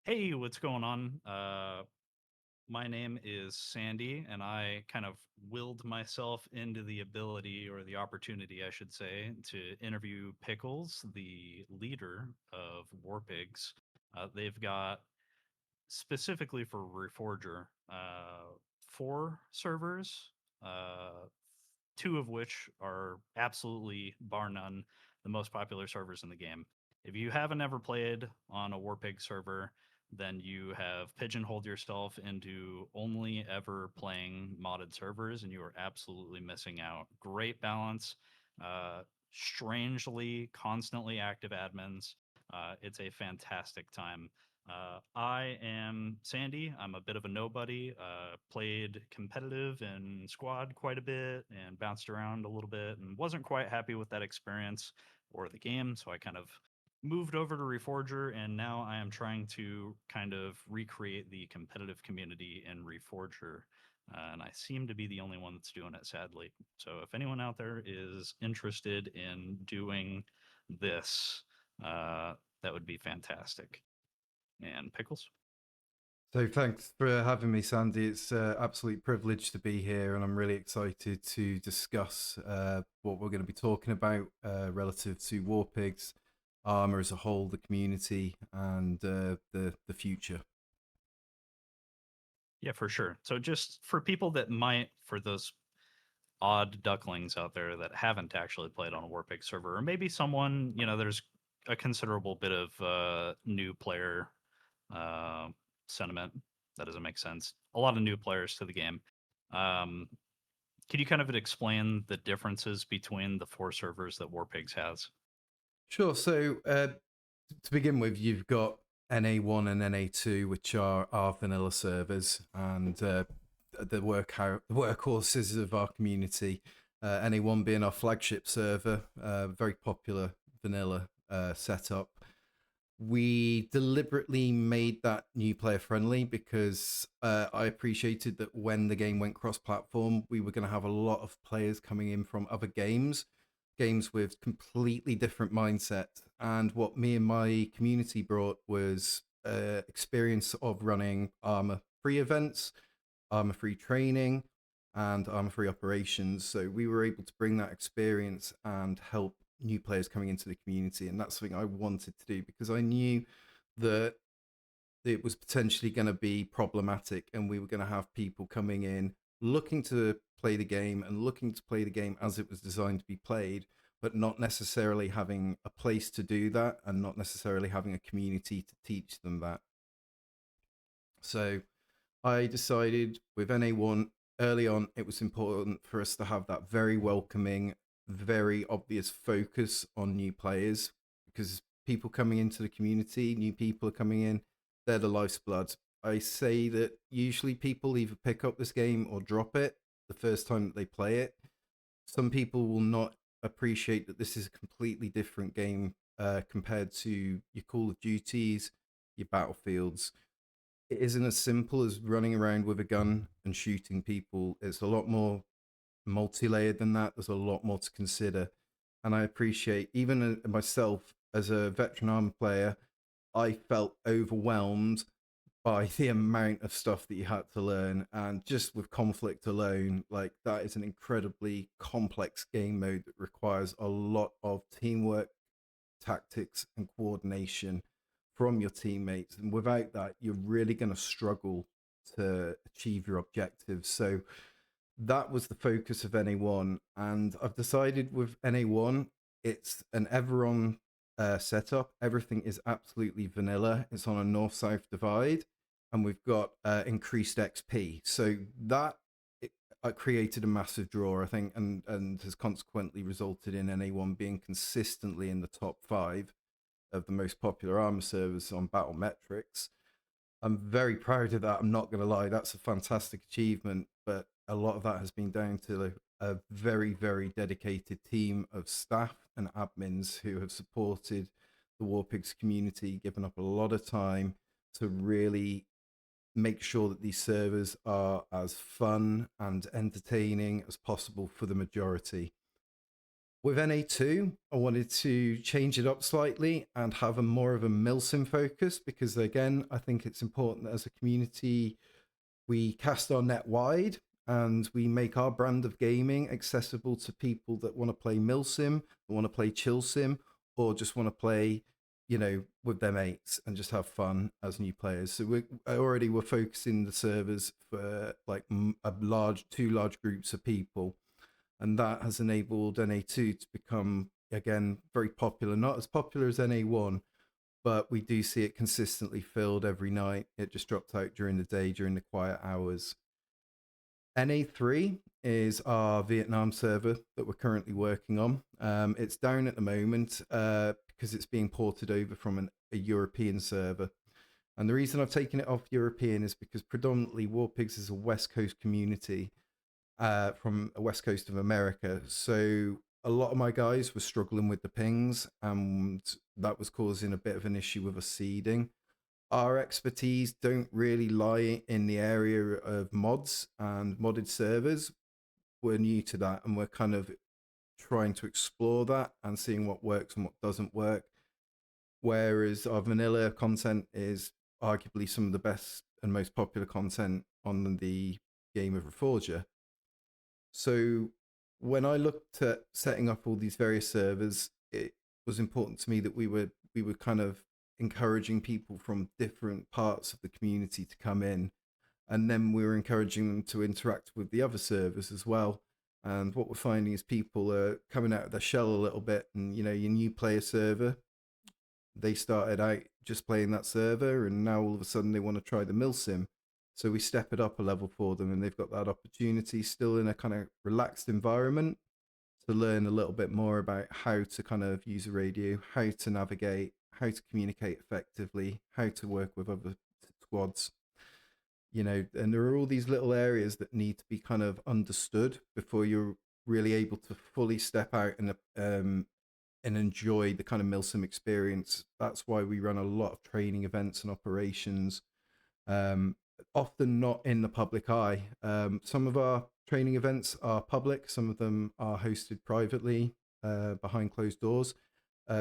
Hey, what's going on? My name is Sandy, and I kind of willed myself into the ability or the opportunity, I should say, to interview Pickles, the leader of War Pigs. They've got specifically for Reforger, four servers, uh, two of which are absolutely, bar none, the most popular servers in the game. If you haven't ever played on a Warpig server, then you have pigeonholed yourself into only ever playing modded servers, and you are absolutely missing out. Great balance, uh, strangely, constantly active admins. It's a fantastic time. I am Sandy. I'm a bit of a nobody. Played competitive and squad quite a bit and bounced around a little bit and wasn't quite happy with that experience or the game. So I kind of moved over to Reforger, and now I am trying to kind of recreate the competitive community in Reforger. And I seem to be the only one that's doing it, sadly. So if anyone out there is interested in doing this, that would be fantastic. And Pickles? So thanks for having me, Sandy. It's an absolute privilege to be here, and I'm really excited to discuss what we're going to be talking about relative to War Pigs, Armour as a whole, the community, and the future. Yeah, for sure. So just for people that might, for those odd ducklings out there that haven't actually played on a Warpig server, or maybe someone, there's a considerable bit of new player uh, sentiment. That doesn't make sense. A lot of new players to the game. Um, can you kind of explain the differences between the four servers that Warpigs has? Sure. So to begin with, you've got NA1 and NA2, which are our vanilla servers, and the workhorses of our community. NA1 being our flagship server, very popular vanilla setup. We deliberately made that new player friendly because I appreciated that when the game went cross platform, we were going to have a lot of players coming in from other games with completely different mindset. And what me and my community brought was experience of running armor free events, armor free training, and armor free operations. So we were able to bring that experience and help new players coming into the community. And that's something I wanted to do because I knew that it was potentially going to be problematic and we were going to have people coming in looking to play the game and looking to play the game as it was designed to be played, but not necessarily having a place to do that and not necessarily having a community to teach them that. So I decided with NA1 early on, it was important for us to have that very welcoming, very obvious focus on new players because people coming into the community, new people are coming in, they're the life's blood. I say that usually people either pick up this game or drop it the first time that they play it. Some people will not appreciate that this is a completely different game compared to your Call of Duties, your Battlefields. It isn't as simple as running around with a gun and shooting people. It's a lot more multi-layered than that. There's a lot more to consider. And I appreciate, even myself as a veteran armor player, I felt overwhelmed by the amount of stuff that you had to learn. And just with conflict alone, like that is an incredibly complex game mode that requires a lot of teamwork, tactics, and coordination from your teammates. And without that, you're really going to struggle to achieve your objectives. So that was the focus of NA1. And I've decided with NA1, it's an Everon setup. Everything is absolutely vanilla. It's on a north south divide, and we've got increased XP. So that created a massive draw, I think, and has consequently resulted in NA1 being consistently in the top 5 of the most popular armor servers on battle metrics. I'm very proud of that. I'm not going to lie. That's a fantastic achievement, but a lot of that has been down to a very, very dedicated team of staff and admins who have supported the Warpigs community, given up a lot of time to really make sure that these servers are as fun and entertaining as possible for the majority. With NA2, I wanted to change it up slightly and have a more of a milsim focus because, again, I think it's important that as a community we cast our net wide and we make our brand of gaming accessible to people that want to play milsim, that want to play chill sim, or just want to play, with their mates and just have fun as new players. So we already were focusing the servers for like two large groups of people, and that has enabled NA2 to become again very popular. Not as popular as NA1, but we do see it consistently filled every night. It just dropped out during the day, during the quiet hours. NA3 is our Vietnam server that we're currently working on. It's down at the moment because it's being ported over from a European server. And the reason I've taken it off European is because predominantly Warpigs is a West Coast community from a West Coast of America. So a lot of my guys were struggling with the pings, and that was causing a bit of an issue with us seeding. Our expertise don't really lie in the area of mods and modded servers. We're new to that, and we're kind of trying to explore that and seeing what works and what doesn't work. Whereas our vanilla content is arguably some of the best and most popular content on the game of Reforger. So when I looked at setting up all these various servers, it was important to me that we were kind of encouraging people from different parts of the community to come in, and then we were encouraging them to interact with the other servers as well. And what we're finding is people are coming out of their shell a little bit, and your new player server, they started out just playing that server, and now all of a sudden they want to try the milsim. So we step it up a level for them, and they've got that opportunity still in a kind of relaxed environment to learn a little bit more about how to kind of use a radio, how to navigate, how to communicate effectively, how to work with other squads. And there are all these little areas that need to be kind of understood before you're really able to fully step out and enjoy the kind of Milsim experience. That's why we run a lot of training events and operations, um, often not in the public eye. Some of our training events are public, some of them are hosted privately behind closed doors.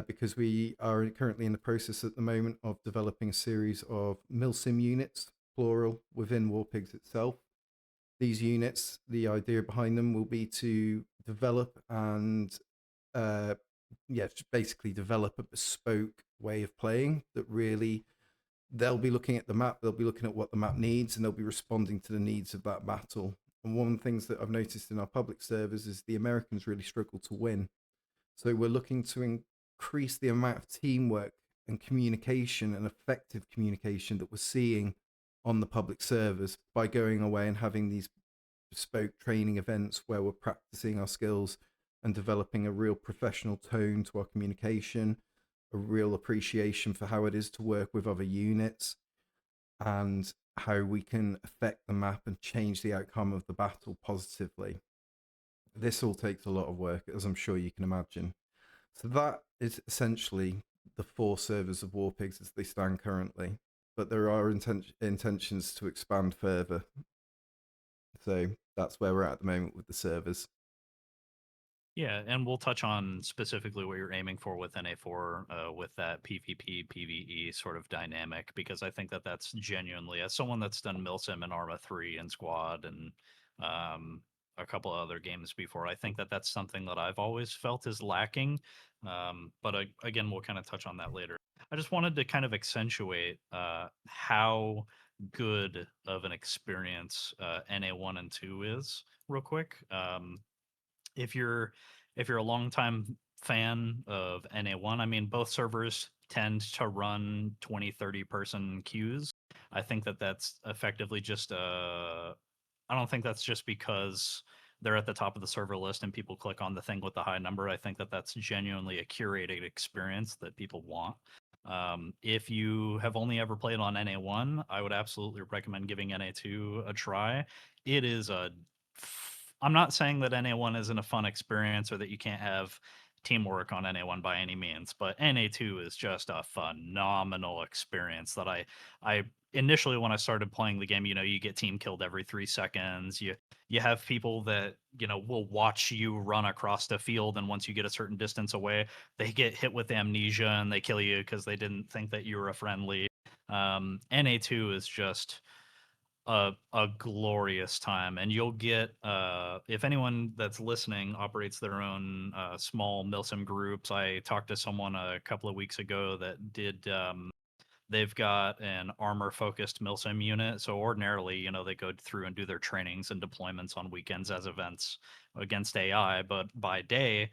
Because we are currently in the process at the moment of developing a series of Milsim units, plural, within Warpigs itself. These units, the idea behind them will be to develop and basically develop a bespoke way of playing that really they'll be looking at the map, they'll be looking at what the map needs, and they'll be responding to the needs of that battle. And one of the things that I've noticed in our public servers is the Americans really struggle to win. So we're looking to increase the amount of teamwork and communication and effective communication that we're seeing on the public servers by going away and having these bespoke training events where we're practicing our skills and developing a real professional tone to our communication, a real appreciation for how it is to work with other units, and how we can affect the map and change the outcome of the battle positively. This all takes a lot of work, as I'm sure you can imagine. So that is essentially the 4 servers of Warpigs as they stand currently. But there are intentions to expand further. So that's where we're at the moment with the servers. Yeah, and we'll touch on specifically what you're aiming for with NA4 with that PvP PvE sort of dynamic, because I think that that's genuinely, as someone that's done Milsim and Arma 3 and Squad and a couple of other games before, I think that that's something that I've always felt is lacking. But again, we'll kind of touch on that later. I just wanted to kind of accentuate how good of an experience NA1 and 2 is real quick. If you're if you're a longtime fan of NA1, I mean, both servers tend to run 20, 30 person queues. I think that that's effectively just I don't think that's just because they're at the top of the server list and people click on the thing with the high number. I think that that's genuinely a curated experience that people want. If you have only ever played on NA1, I would absolutely recommend giving NA2 a try. It is a I'm not saying that NA1 isn't a fun experience or that you can't have teamwork on NA1 by any means, but NA2 is just a phenomenal experience that I initially when I started playing the game, you get team killed every 3 seconds. You have people that, will watch you run across the field, and once you get a certain distance away, they get hit with amnesia and they kill you because they didn't think that you were a friendly. NA2 is just a glorious time, and you'll get if anyone that's listening operates their own small milsim groups. I talked to someone a couple of weeks ago that did they've got an armor focused milsim unit, so ordinarily they go through and do their trainings and deployments on weekends as events against AI, but by day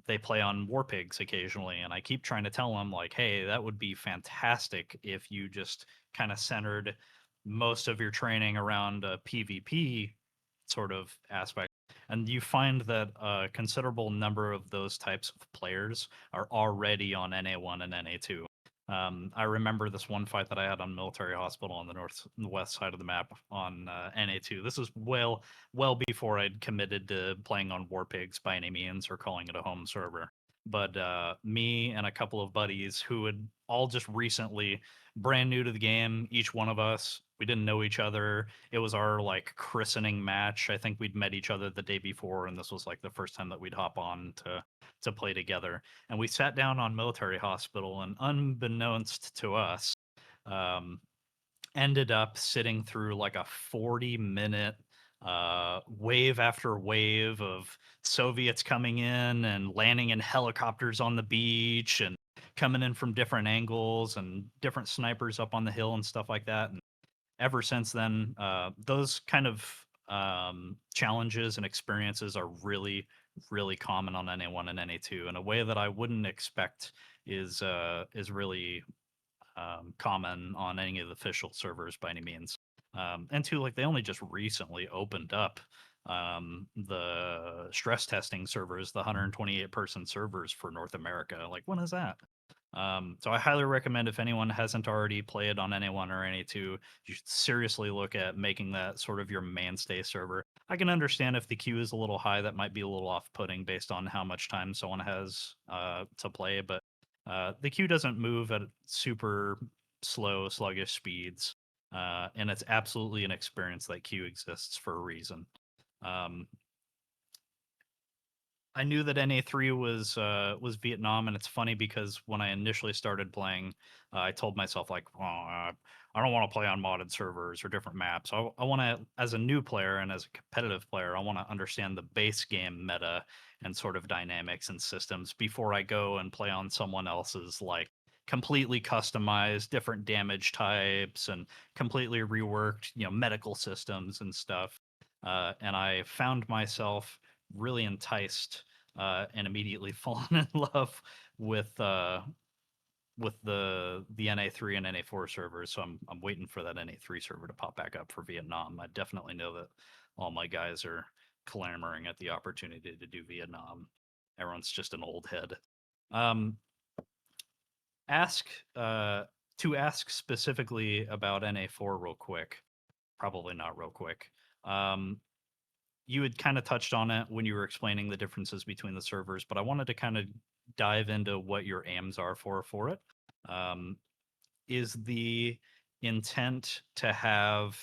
they play on war pigs occasionally. And I keep trying to tell them, like, hey, that would be fantastic if you just kind of centered most of your training around a PvP sort of aspect. And you find that a considerable number of those types of players are already on NA1 and NA2. I remember this one fight that I had on Military Hospital on the north and the west side of the map on NA2. This was well before I'd committed to playing on War Pigs by any means or calling it a home server. But me and a couple of buddies who had all just recently brand new to the game, each one of us, we didn't know each other. It was our like christening match. I think we'd met each other the day before, and this was like the first time that we'd hop on to play together. And we sat down on Military Hospital, and unbeknownst to us, um, ended up sitting through like a 40-minute wave after wave of Soviets coming in and landing in helicopters on the beach and coming in from different angles and different snipers up on the hill and stuff like that. And ever since then, those kind of challenges and experiences are really, really common on NA1 and NA2 in a way that I wouldn't expect is really common on any of the official servers by any means. And two, like they only just recently opened up the stress testing servers, the 128 person servers for North America. Like, when is that? So I highly recommend, if anyone hasn't already played on NA1 or NA2, you should seriously look at making that sort of your mainstay server. I can understand if the queue is a little high, that might be a little off-putting based on how much time someone has to play, but the queue doesn't move at super slow, sluggish speeds, and it's absolutely an experience that queue exists for a reason. Um, I knew that NA3 was Vietnam, and it's funny because when I initially started playing, I told myself like, oh, I don't want to play on modded servers or different maps. I want to, as a new player and as a competitive player, I want to understand the base game meta and sort of dynamics and systems before I go and play on someone else's like completely customized different damage types and completely reworked, medical systems and stuff. And I found myself really enticed and immediately fallen in love with uh, with the NA3 and NA4 servers. So I'm waiting for that NA3 server to pop back up for Vietnam. I definitely know that all my guys are clamoring at the opportunity to do Vietnam. Everyone's just an old head. Um, ask to ask specifically about NA4 real quick. Probably not real quick. Um, you had kind of touched on it when you were explaining the differences between the servers, but I wanted to kind of dive into what your aims are for it. Um, is the intent to have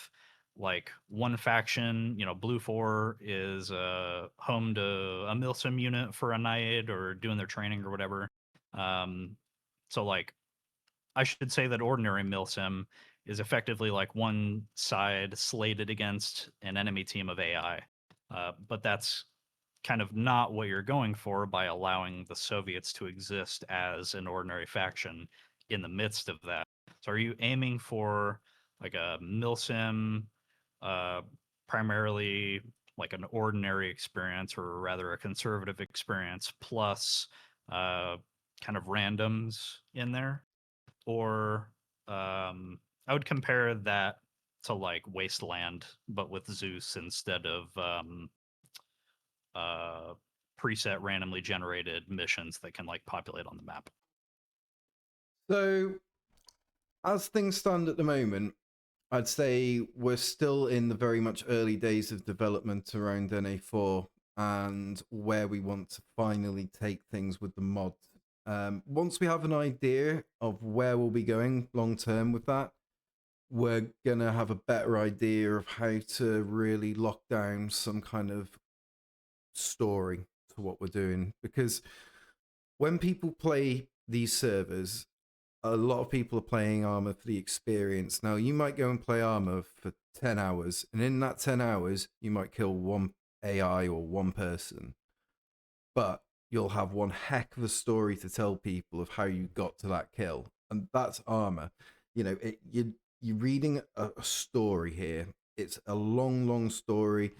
like one faction, Blue 4 is home to a Milsim unit for a night or doing their training or whatever. So like I should say that ordinary milsim is effectively like one side slated against an enemy team of AI. But that's kind of not what you're going for by allowing the Soviets to exist as an ordinary faction in the midst of that. So are you aiming for like a milsim, uh, primarily like an ordinary experience, or rather a conservative experience, plus uh, kind of randoms in there? Or I would compare that to like Wasteland, but with Zeus instead of uh, preset randomly generated missions that can like populate on the map. So, as things stand at the moment, I'd say we're still in the very much early days of development around NA4, and where we want to finally take things with the mod. Once we have an idea of where we'll be going long term with that, we're gonna have a better idea of how to really lock down some kind of story to what we're doing. Because when people play these servers, a lot of people are playing Armor for the experience. Now, you might go and play Armor for 10 hours, and in that 10 hours, you might kill one AI or one person, but you'll have one heck of a story to tell people of how you got to that kill. And that's Armor. You know, you're reading a story here. It's a long, long story,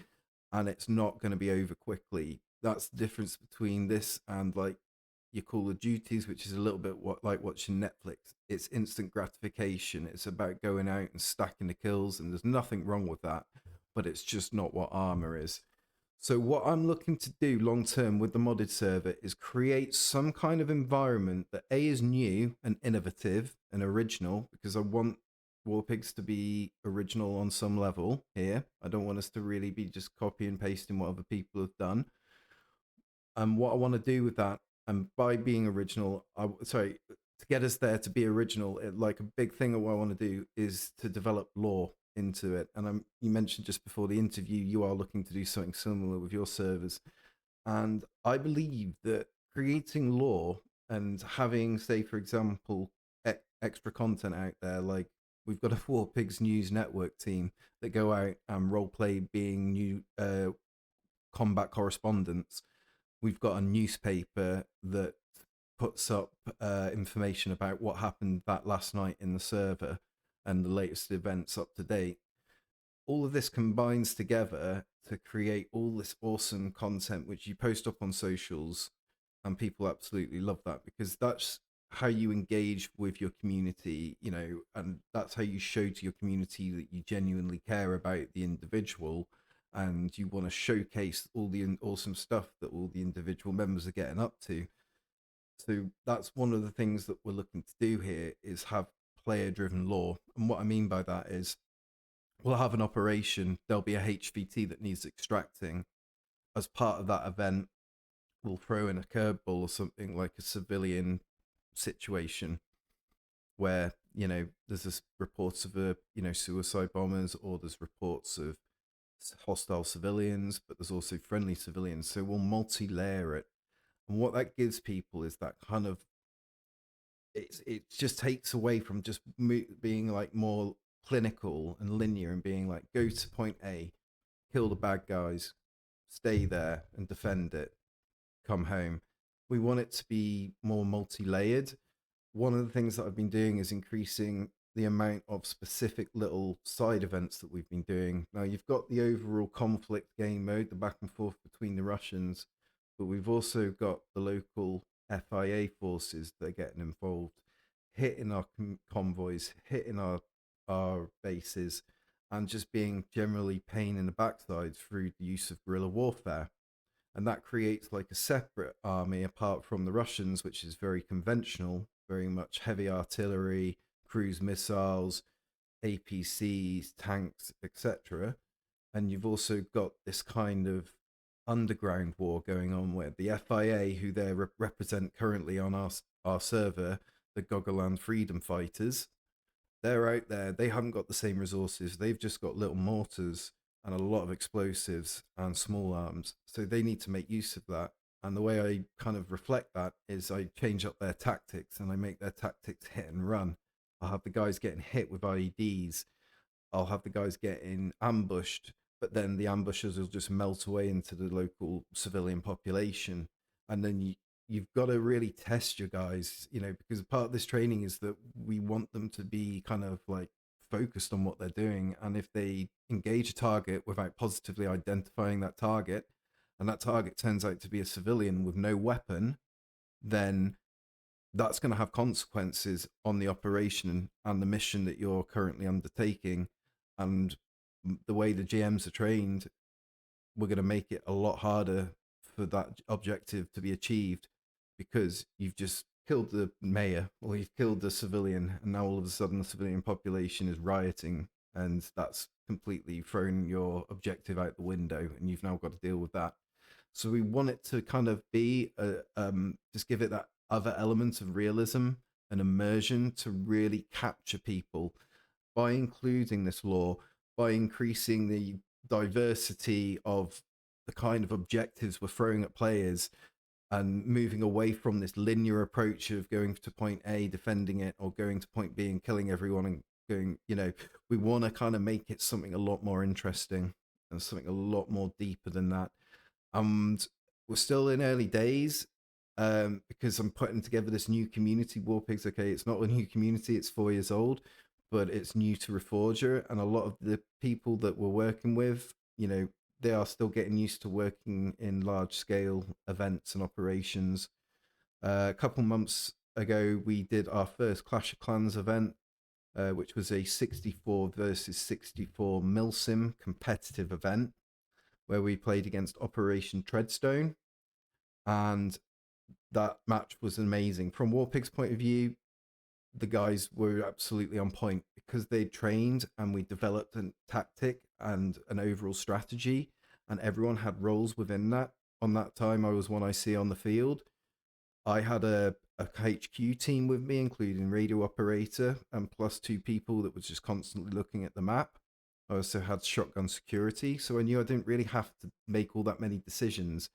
and it's not going to be over quickly. That's the difference between this and like your Call of Duties, which is a little bit like watching Netflix. It's instant gratification. It's about going out and stacking the kills, and there's nothing wrong with that, but it's just not what Armor is. So what I'm looking to do long term with the modded server is create some kind of environment that A is new and innovative and original, because I want Warpigs to be original on some level here. I don't want us to really be just copy and pasting what other people have done. And what I want to do with that, and by being original, to get us there to be original, like a big thing of what I want to do is to develop lore into it. And you mentioned just before the interview, you are looking to do something similar with your servers. And I believe that creating lore and having, say, for example, extra content out there, like we've got a Four Pigs News Network team that go out and role play being new combat correspondents. We've got a newspaper that puts up information about what happened that last night in the server and the latest events up to date. All of this combines together to create all this awesome content which you post up on socials, and people absolutely love that, because that's how you engage with your community, you know, and that's how you show to your community that you genuinely care about the individual, and you want to showcase all the awesome stuff that all the individual members are getting up to. So that's one of the things that we're looking to do here, is have player driven lore. And what I mean by that is we'll have an operation, there'll be a HVT that needs extracting. As part of that event, we'll throw in a curveball or something like a civilian situation where, you know, there's this reports of suicide bombers, or there's reports of hostile civilians, but there's also friendly civilians. So we'll multi-layer it. And what that gives people is that kind of, it just takes away from just being like more clinical and linear, and being like, go to point A, kill the bad guys, stay there and defend it, come home. We want it to be more multi-layered. One of the things that I've been doing is increasing the amount of specific little side events that we've been doing. Now, you've got the overall conflict game mode, the back and forth between the Russians, but we've also got the local FIA forces that are getting involved, hitting our convoys, hitting our bases, and just being generally pain in the backside through the use of guerrilla warfare. And that creates like a separate army apart from the Russians, which is very conventional, very much heavy artillery, cruise missiles, APCs, tanks, etc. And you've also got this kind of underground war going on, where the FIA, who they represent currently on our server, the Gogoland Freedom Fighters, they're out there. They haven't got the same resources. They've just got little mortars and a lot of explosives and small arms. So they need to make use of that. And the way I kind of reflect that is I change up their tactics, and I make their tactics hit and run. I'll have the guys getting hit with IEDs. I'll have the guys getting ambushed, but then the ambushers will just melt away into the local civilian population. And then you've got to really test your guys, you know, because part of this training is that we want them to be kind of like focused on what they're doing. And if they engage a target without positively identifying that target, and that target turns out to be a civilian with no weapon, then that's going to have consequences on the operation and the mission that you're currently undertaking. And the way the GMs are trained, we're going to make it a lot harder for that objective to be achieved, because you've just killed the mayor, or you've killed the civilian, and now all of a sudden the civilian population is rioting, and that's completely thrown your objective out the window, and you've now got to deal with that. So we want it to kind of be just give it that other element of realism and immersion to really capture people by including this lore, by increasing the diversity of the kind of objectives we're throwing at players, and moving away from this linear approach of going to point A, defending it, or going to point B and killing everyone and going, we want to kind of make it something a lot more interesting and something a lot more deeper than that. And we're still in early days, because I'm putting together this new community, Warpigs. Okay, it's not a new community, it's 4 years old, but it's new to Reforger, and a lot of the people that we're working with, they are still getting used to working in large scale events and operations. A couple months ago, we did our first Clash of Clans event, which was a 64 versus 64 milsim competitive event where we played against Operation Treadstone, and that match was amazing. From Warpig's point of view, the guys were absolutely on point because they trained and we developed a tactic and an overall strategy, and everyone had roles within that. On that time, I was one IC on the field. I had a HQ team with me, including radio operator and plus 2 people that was just constantly looking at the map. I also had shotgun security, so I knew I didn't really have to make all that many decisions.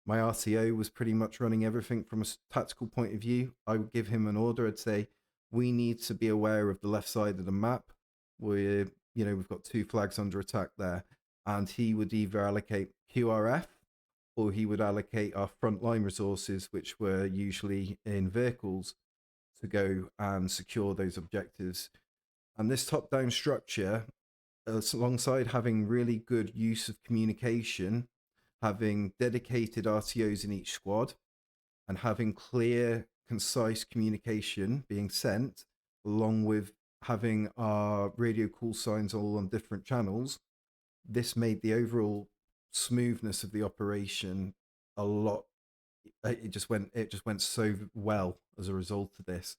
My RTO was pretty much running everything from a tactical point of view. I would give him an order. I'd say, we need to be aware of the left side of the map. We've got 2 flags under attack there. And he would either allocate QRF or he would allocate our frontline resources, which were usually in vehicles, to go and secure those objectives. And this top-down structure, alongside having really good use of communication, having dedicated RTOs in each squad, and having clear, concise communication being sent, along with having our radio call signs all on different channels, this made the overall smoothness of the operation a lot. It just went so well as a result of this,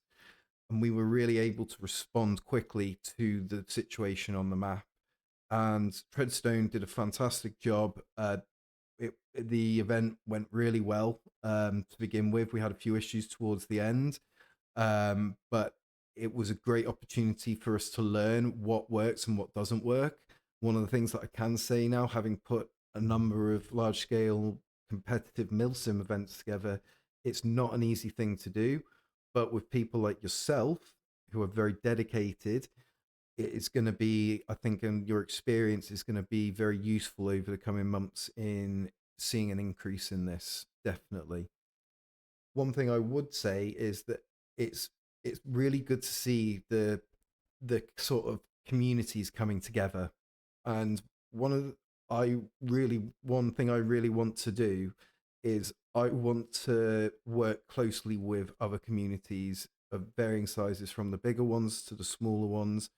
and we were really able to respond quickly to the situation on the map. And Treadstone did a fantastic job. The event went really well. To begin with, we had a few issues towards the end, but it was a great opportunity for us to learn what works and what doesn't work. One of the things that I can say now, having put a number of large-scale competitive milsim events together, it's not an easy thing to do. But with people like yourself, who are very dedicated, it's going to be, I think, and your experience is going to be very useful over the coming months in seeing an increase in this, definitely. One thing I would say is that it's really good to see the sort of communities coming together. And one thing I really want to do is I want to work closely with other communities of varying sizes, from the bigger ones to the smaller ones.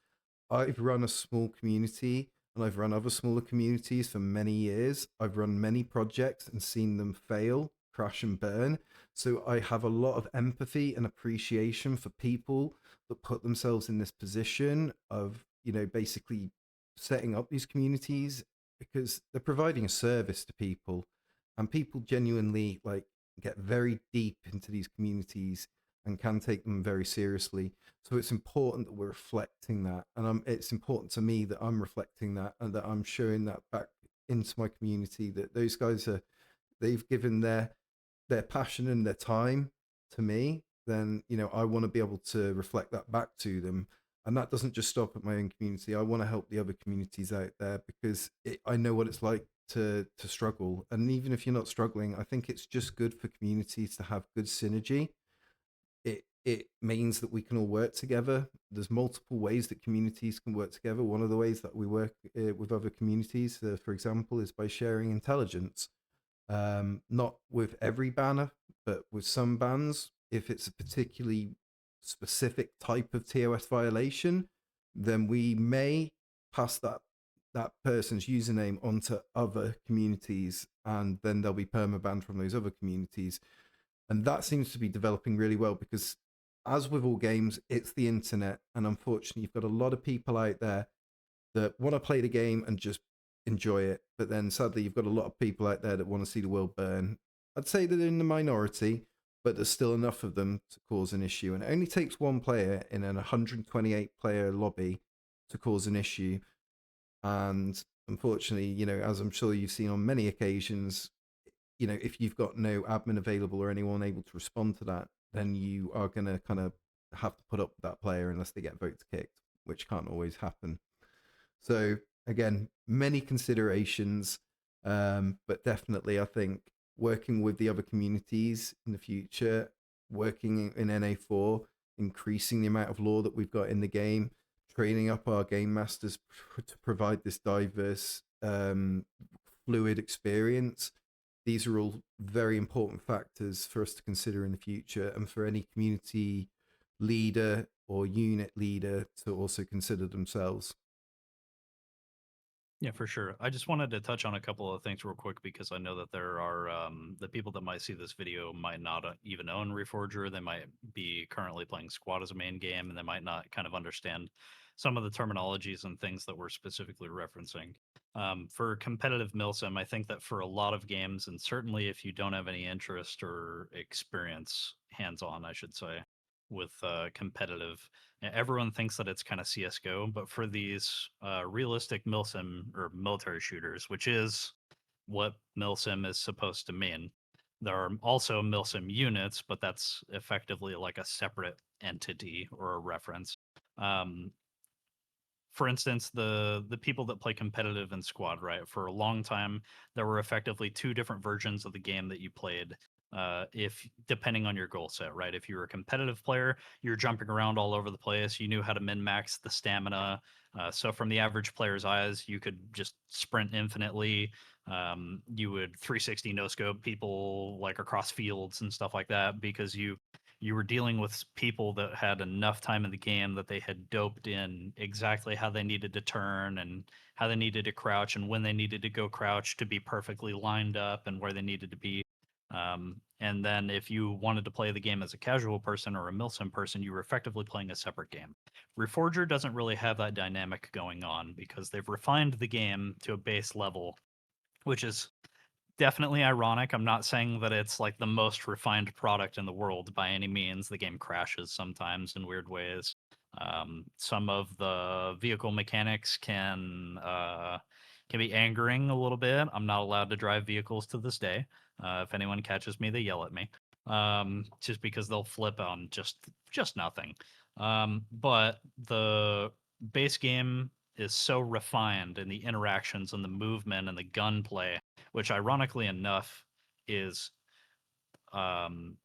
I've run a small community and I've run other smaller communities for many years. I've run many projects and seen them fail, crash and burn. So I have a lot of empathy and appreciation for people that put themselves in this position of, basically setting up these communities, because they're providing a service to people, and people genuinely get very deep into these communities and can take them very seriously. So it's important that we're reflecting that, and it's important to me that I'm reflecting that and that I'm showing that back into my community, that those guys they've given their passion and their time to me. Then I want to be able to reflect that back to them, and that doesn't just stop at my own community. I want to help the other communities out there, because I know what it's like to struggle. And even if you're not struggling, I think it's just good for communities to have good synergy. It means that we can all work together. There's multiple ways that communities can work together. One of the ways that we work with other communities, for example, is by sharing intelligence. Not with every banner, but with some bans. If it's a particularly specific type of TOS violation, then we may pass that person's username onto other communities, and then they'll be permabanned from those other communities. And that seems to be developing really well, because as with all games, it's the internet, and unfortunately you've got a lot of people out there that want to play the game and just enjoy it. But then sadly, you've got a lot of people out there that want to see the world burn. I'd say that they're in the minority, but there's still enough of them to cause an issue. And it only takes one player in an 128 player lobby to cause an issue. And unfortunately, as I'm sure you've seen on many occasions, if you've got no admin available or anyone able to respond to that, then you are going to kind of have to put up with that player unless they get votes kicked, which can't always happen. So again, many considerations, but definitely I think working with the other communities in the future, working in NA4, increasing the amount of lore that we've got in the game, training up our game masters to provide this diverse, fluid experience. These are all very important factors for us to consider in the future, and for any community leader or unit leader to also consider themselves. Yeah, for sure. I just wanted to touch on a couple of things real quick because I know that there are the people that might see this video might not even own Reforger. They might be currently playing Squad as a main game, and they might not kind of understand some of the terminologies and things that we're specifically referencing. For competitive milsim, I think that for a lot of games, and certainly if you don't have any interest or experience, hands-on, I should say, with competitive. Everyone thinks that it's kind of CS:GO, but for these realistic milsim or military shooters, which is what milsim is supposed to mean, there are also milsim units, but that's effectively like a separate entity or a reference. Um, for instance, the people that play competitive in squad, right? For a long time, there were effectively two different versions of the game that you played. If depending on your goal set, right? If you were a competitive player, you're jumping around all over the place. You knew how to min max the stamina. So from the average player's eyes, you could just sprint infinitely. You would 360 no scope people like across fields and stuff like that because you were dealing with people that had enough time in the game that they had doped in exactly how they needed to turn and how they needed to crouch and when they needed to go crouch to be perfectly lined up and where they needed to be. And then if you wanted to play the game as a casual person or a milsim person, you were effectively playing a separate game. Reforger doesn't really have that dynamic going on because they've refined the game to a base level, which is definitely ironic. I'm not saying that it's like the most refined product in the world by any means. The game crashes sometimes in weird ways. Some of the vehicle mechanics can be angering a little bit. I'm not allowed to drive vehicles to this day. If anyone catches me, they yell at me, just because they'll flip on just nothing. But the base game is so refined in the interactions and the movement and the gunplay, which ironically enough is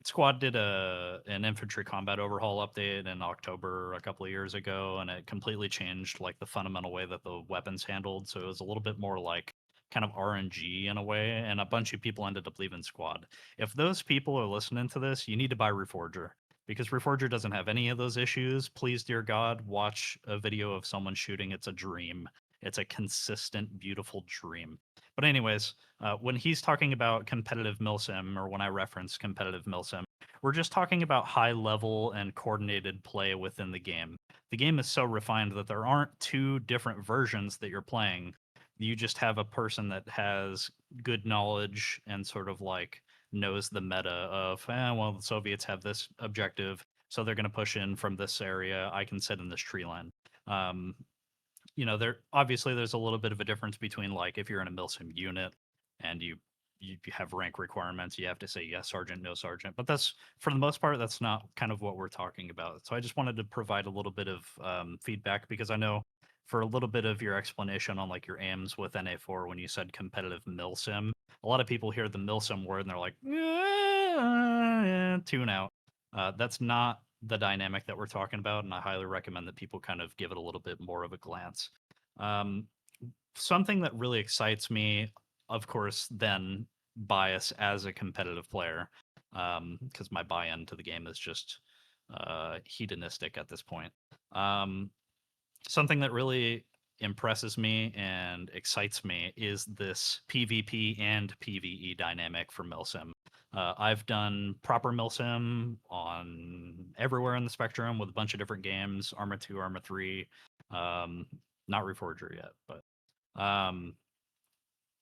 Squad did an infantry combat overhaul update in October a couple of years ago, and it completely changed like the fundamental way that the weapons handled. So it was a little bit more like kind of RNG in a way, and a bunch of people ended up leaving Squad. If those people are listening to this, you need to buy Reforger because Reforger doesn't have any of those issues. Please, dear God, watch a video of someone shooting. It's a dream. It's a consistent, beautiful dream. But anyways, when he's talking about competitive milsim, or when I reference competitive milsim, we're just talking about high level and coordinated play within the game. The game is so refined that there aren't two different versions that you're playing. You just have a person that has good knowledge and sort of like knows the meta of, well, the Soviets have this objective, so they're going to push in from this area. I can sit in this tree line. Um, there obviously there's a little bit of a difference between like if you're in a milsim unit and you have rank requirements, you have to say yes sergeant, no sergeant, but that's for the most part that's not kind of what we're talking about. So I just wanted to provide a little bit of feedback because I know for a little bit of your explanation on like your aims with NA4 when you said competitive milsim, a lot of people hear the milsim word and they're like tune out. That's not the dynamic that we're talking about, and I highly recommend that people kind of give it a little bit more of a glance. Um, Something that really excites me, of course, then bias as a competitive player, because my buy-in to the game is just hedonistic at this point. Um, Something that really impresses me and excites me is this PvP and PvE dynamic for milsim. I've done proper milsim on everywhere in the spectrum with a bunch of different games, Arma 2, Arma 3, um, not Reforger yet, but um,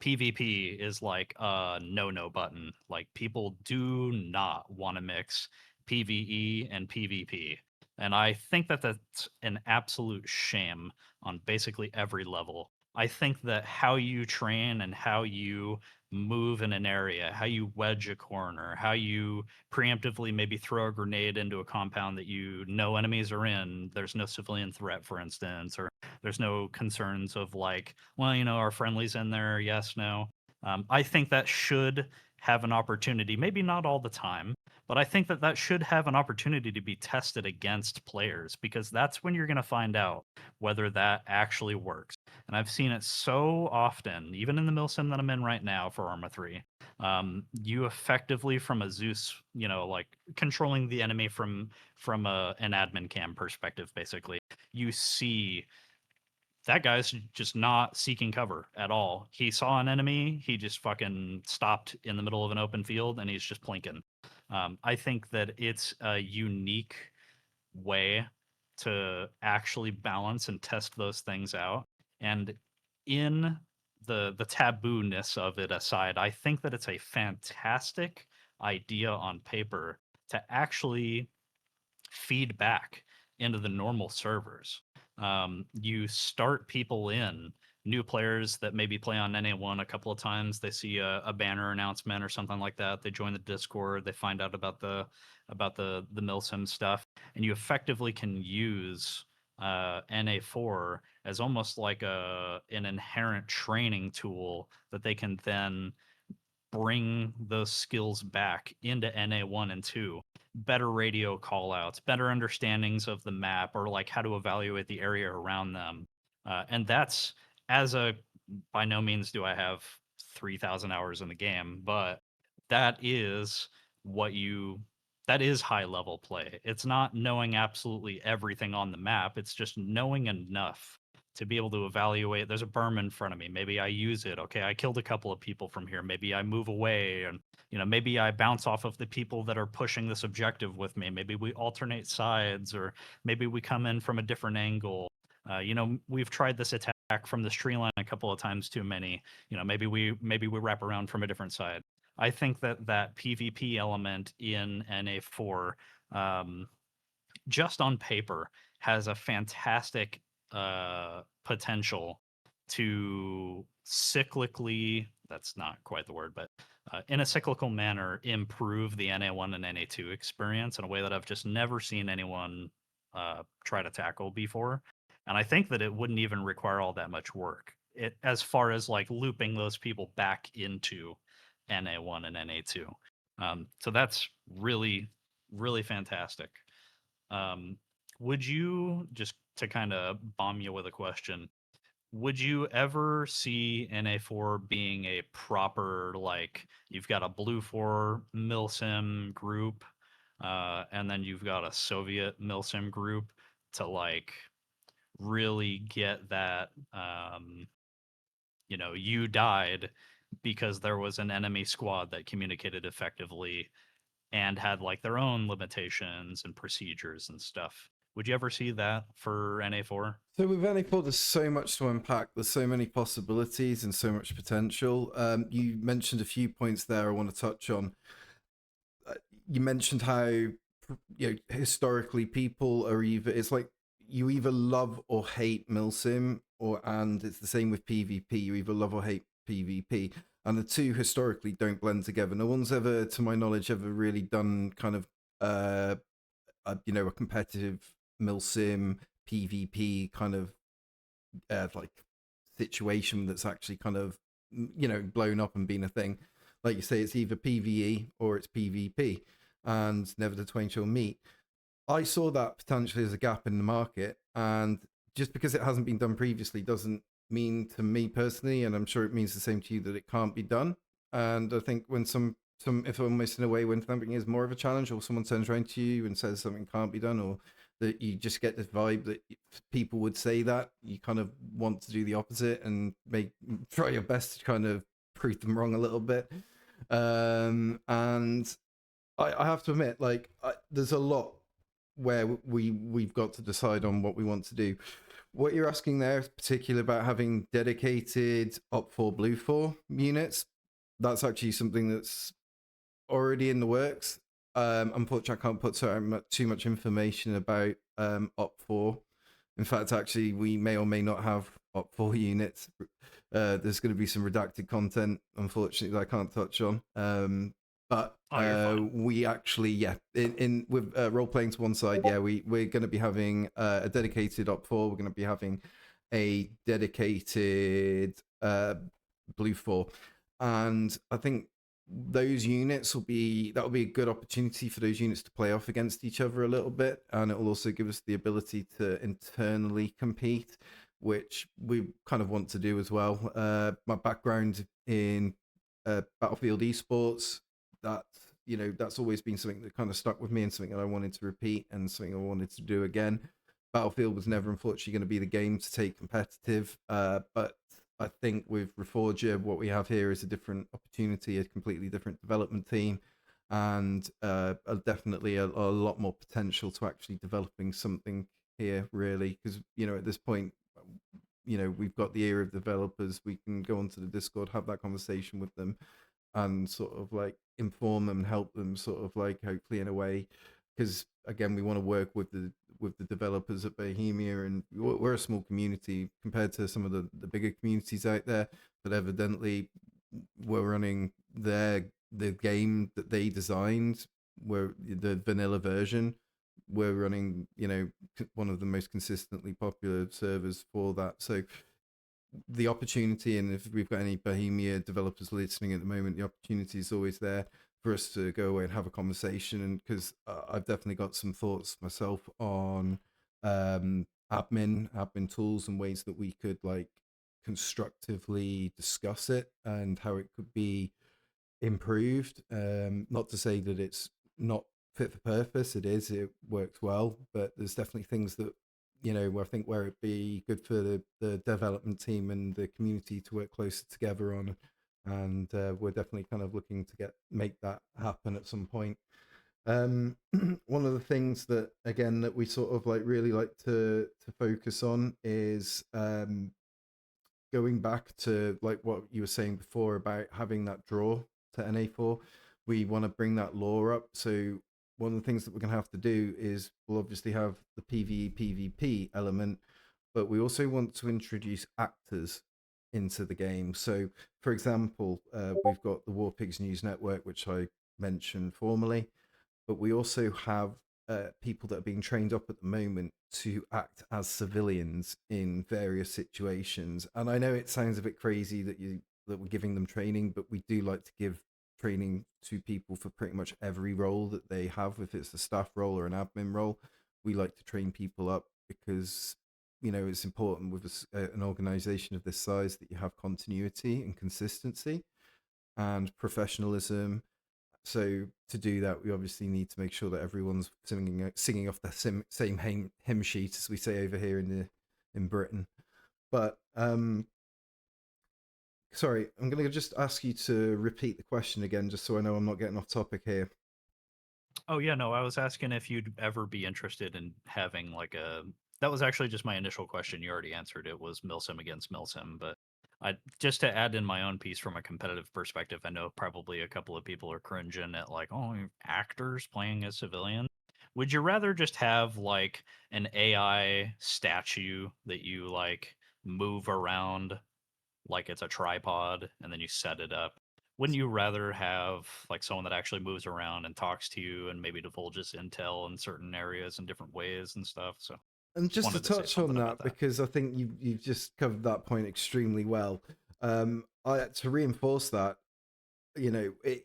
PvP is like a no button. Like people do not want to mix PvE and PvP. And I think that that's an absolute shame on basically every level. I think that how you train and how you move in an area, how you wedge a corner, how you preemptively maybe throw a grenade into a compound that you know enemies are in, there's no civilian threat, for instance, or there's no concerns of like, well, our friendlies in there, yes, no. I think that should have an opportunity, maybe not all the time, but I think that that should have an opportunity to be tested against players, because that's when you're going to find out whether that actually works. And I've seen it so often, even in the milsim that I'm in right now for Arma 3. You effectively, from a Zeus, like controlling the enemy from an admin cam perspective, basically, you see that guy's just not seeking cover at all. He saw an enemy, he just fucking stopped in the middle of an open field, and he's just plinking. I think that it's a unique way to actually balance and test those things out. And in the taboo-ness of it aside, I think that it's a fantastic idea on paper to actually feedback into the normal servers. You start people in, new players that maybe play on NA1 a couple of times. They see a banner announcement or something like that. They join the Discord. They find out about the milsim stuff, and you effectively can use NA4 as almost like an inherent training tool that they can then bring those skills back into NA1 and 2. Better radio callouts, better understandings of the map, or like how to evaluate the area around them. And that's, as a, by no means do I have 3,000 hours in the game, but that is what you, that is high level play. It's not knowing absolutely everything on the map, it's just knowing enough to be able to evaluate. There's a berm in front of me, maybe I use it. Okay, I killed a couple of people from here, maybe I move away, and maybe I bounce off of the people that are pushing this objective with me. Maybe we alternate sides, or maybe we come in from a different angle. We've tried this attack from this tree line a couple of times too many. Maybe we wrap around from a different side. I think that that PvP element in NA4, um, just on paper, has a fantastic potential to cyclically, that's not quite the word, but in a cyclical manner, improve the NA1 and NA2 experience in a way that I've just never seen anyone try to tackle before. And I think that it wouldn't even require all that much work, as far as like looping those people back into NA1 and NA2. So that's really, really fantastic. Um, would you, just to kind of bomb you with a question, would you ever see NA4 being a proper, like, you've got a Blue 4 milsim group, and then you've got a Soviet milsim group, to like really get that, you died because there was an enemy squad that communicated effectively and had like their own limitations and procedures and stuff. Would you ever see that for NA4? So with NA4, there's so much to unpack. There's so many possibilities and so much potential. You mentioned a few points there I want to touch on. You mentioned how historically people are either, it's like you either love or hate milsim, and it's the same with PvP. You either love or hate PvP, and the two historically don't blend together. No one's ever, to my knowledge, ever really done kind of a competitive milsim PvP kind of like situation that's actually kind of blown up and been a thing. Like you say, it's either PvE or it's PvP, and never the twain shall meet. I saw that potentially as a gap in the market, and just because it hasn't been done previously doesn't mean to me personally, and I'm sure it means the same to you, that it can't be done. And I think when some if almost in a way when something is more of a challenge, or someone turns around to you and says something can't be done, or that you just get this vibe that people would say that, you kind of want to do the opposite and try your best to kind of prove them wrong a little bit. And I have to admit, like, there's a lot where we've got to decide on what we want to do. What you're asking there is particular about having dedicated Op4 Blue 4 units. That's actually something that's already in the works. Unfortunately, I can't put too much information about Op4. In fact, actually, we may or may not have Op4 units. There's going to be some redacted content, unfortunately, that I can't touch on. But Oh, you're fine. we actually, yeah, in with role playing to one side, yeah, we're going to be having a dedicated Op4. We're going to be having a dedicated Blue 4, and I think those units will be that'll be a good opportunity for those units to play off against each other a little bit, and it will also give us the ability to internally compete, which we kind of want to do as well. My background in Battlefield esports, that that's always been something that kind of stuck with me and something that I wanted to repeat and something I wanted to do again. Battlefield was never unfortunately going to be the game to take competitive, but I think with Reforger, what we have here is a different opportunity, a completely different development team, and definitely a lot more potential to actually developing something here, really. Because at this point, we've got the ear of developers. We can go onto the Discord, have that conversation with them, and sort of like inform them and help them sort of like hopefully in a way, because again we want to work with the developers at Bohemia, and we're a small community compared to some of the bigger communities out there, but evidently we're running the game that they designed, where the vanilla version, we're running one of the most consistently popular servers for that. So the opportunity, and if we've got any Bohemia developers listening at the moment, the opportunity is always there for us to go away and have a conversation. And because I've definitely got some thoughts myself on admin tools and ways that we could like constructively discuss it and how it could be improved. Not to say that it's not fit for purpose. It is. It works well, but there's definitely things that I think where it'd be good for the development team and the community to work closer together on, and we're definitely kind of looking to make that happen at some point. One of the things that again that we sort of like really like to focus on is going back to like what you were saying before about having that draw to NA4, we want to bring that lore up. So one of the things that we're going to have to do is we'll obviously have the PvE PvP element, but we also want to introduce actors into the game. So, for example, we've got the War Pigs News Network, which I mentioned formerly, but we also have people that are being trained up at the moment to act as civilians in various situations. And I know it sounds a bit crazy that we're giving them training, but we do like to give training to people for pretty much every role that they have. If it's a staff role or an admin role, we like to train people up because it's important with an organization of this size that you have continuity and consistency and professionalism. So to do that, we obviously need to make sure that everyone's singing off the same hymn sheet, as we say over here in Britain. But sorry, I'm going to just ask you to repeat the question again, just so I know I'm not getting off topic here. Oh yeah, no, I was asking if you'd ever be interested in having like a. That was actually just my initial question. You already answered it. Was Milsim against Milsim, but I just to add in my own piece from a competitive perspective. I know probably a couple of people are cringing at like, oh, actors playing as civilians. Would you rather just have like an AI statue that you like move around like it's a tripod and then you set it up? Wouldn't you rather have like someone that actually moves around and talks to you and maybe divulges intel in certain areas in different ways and stuff? So And just just to wanted to say touch on something about that, that. because I think you've just covered that point extremely well. I to reinforce that,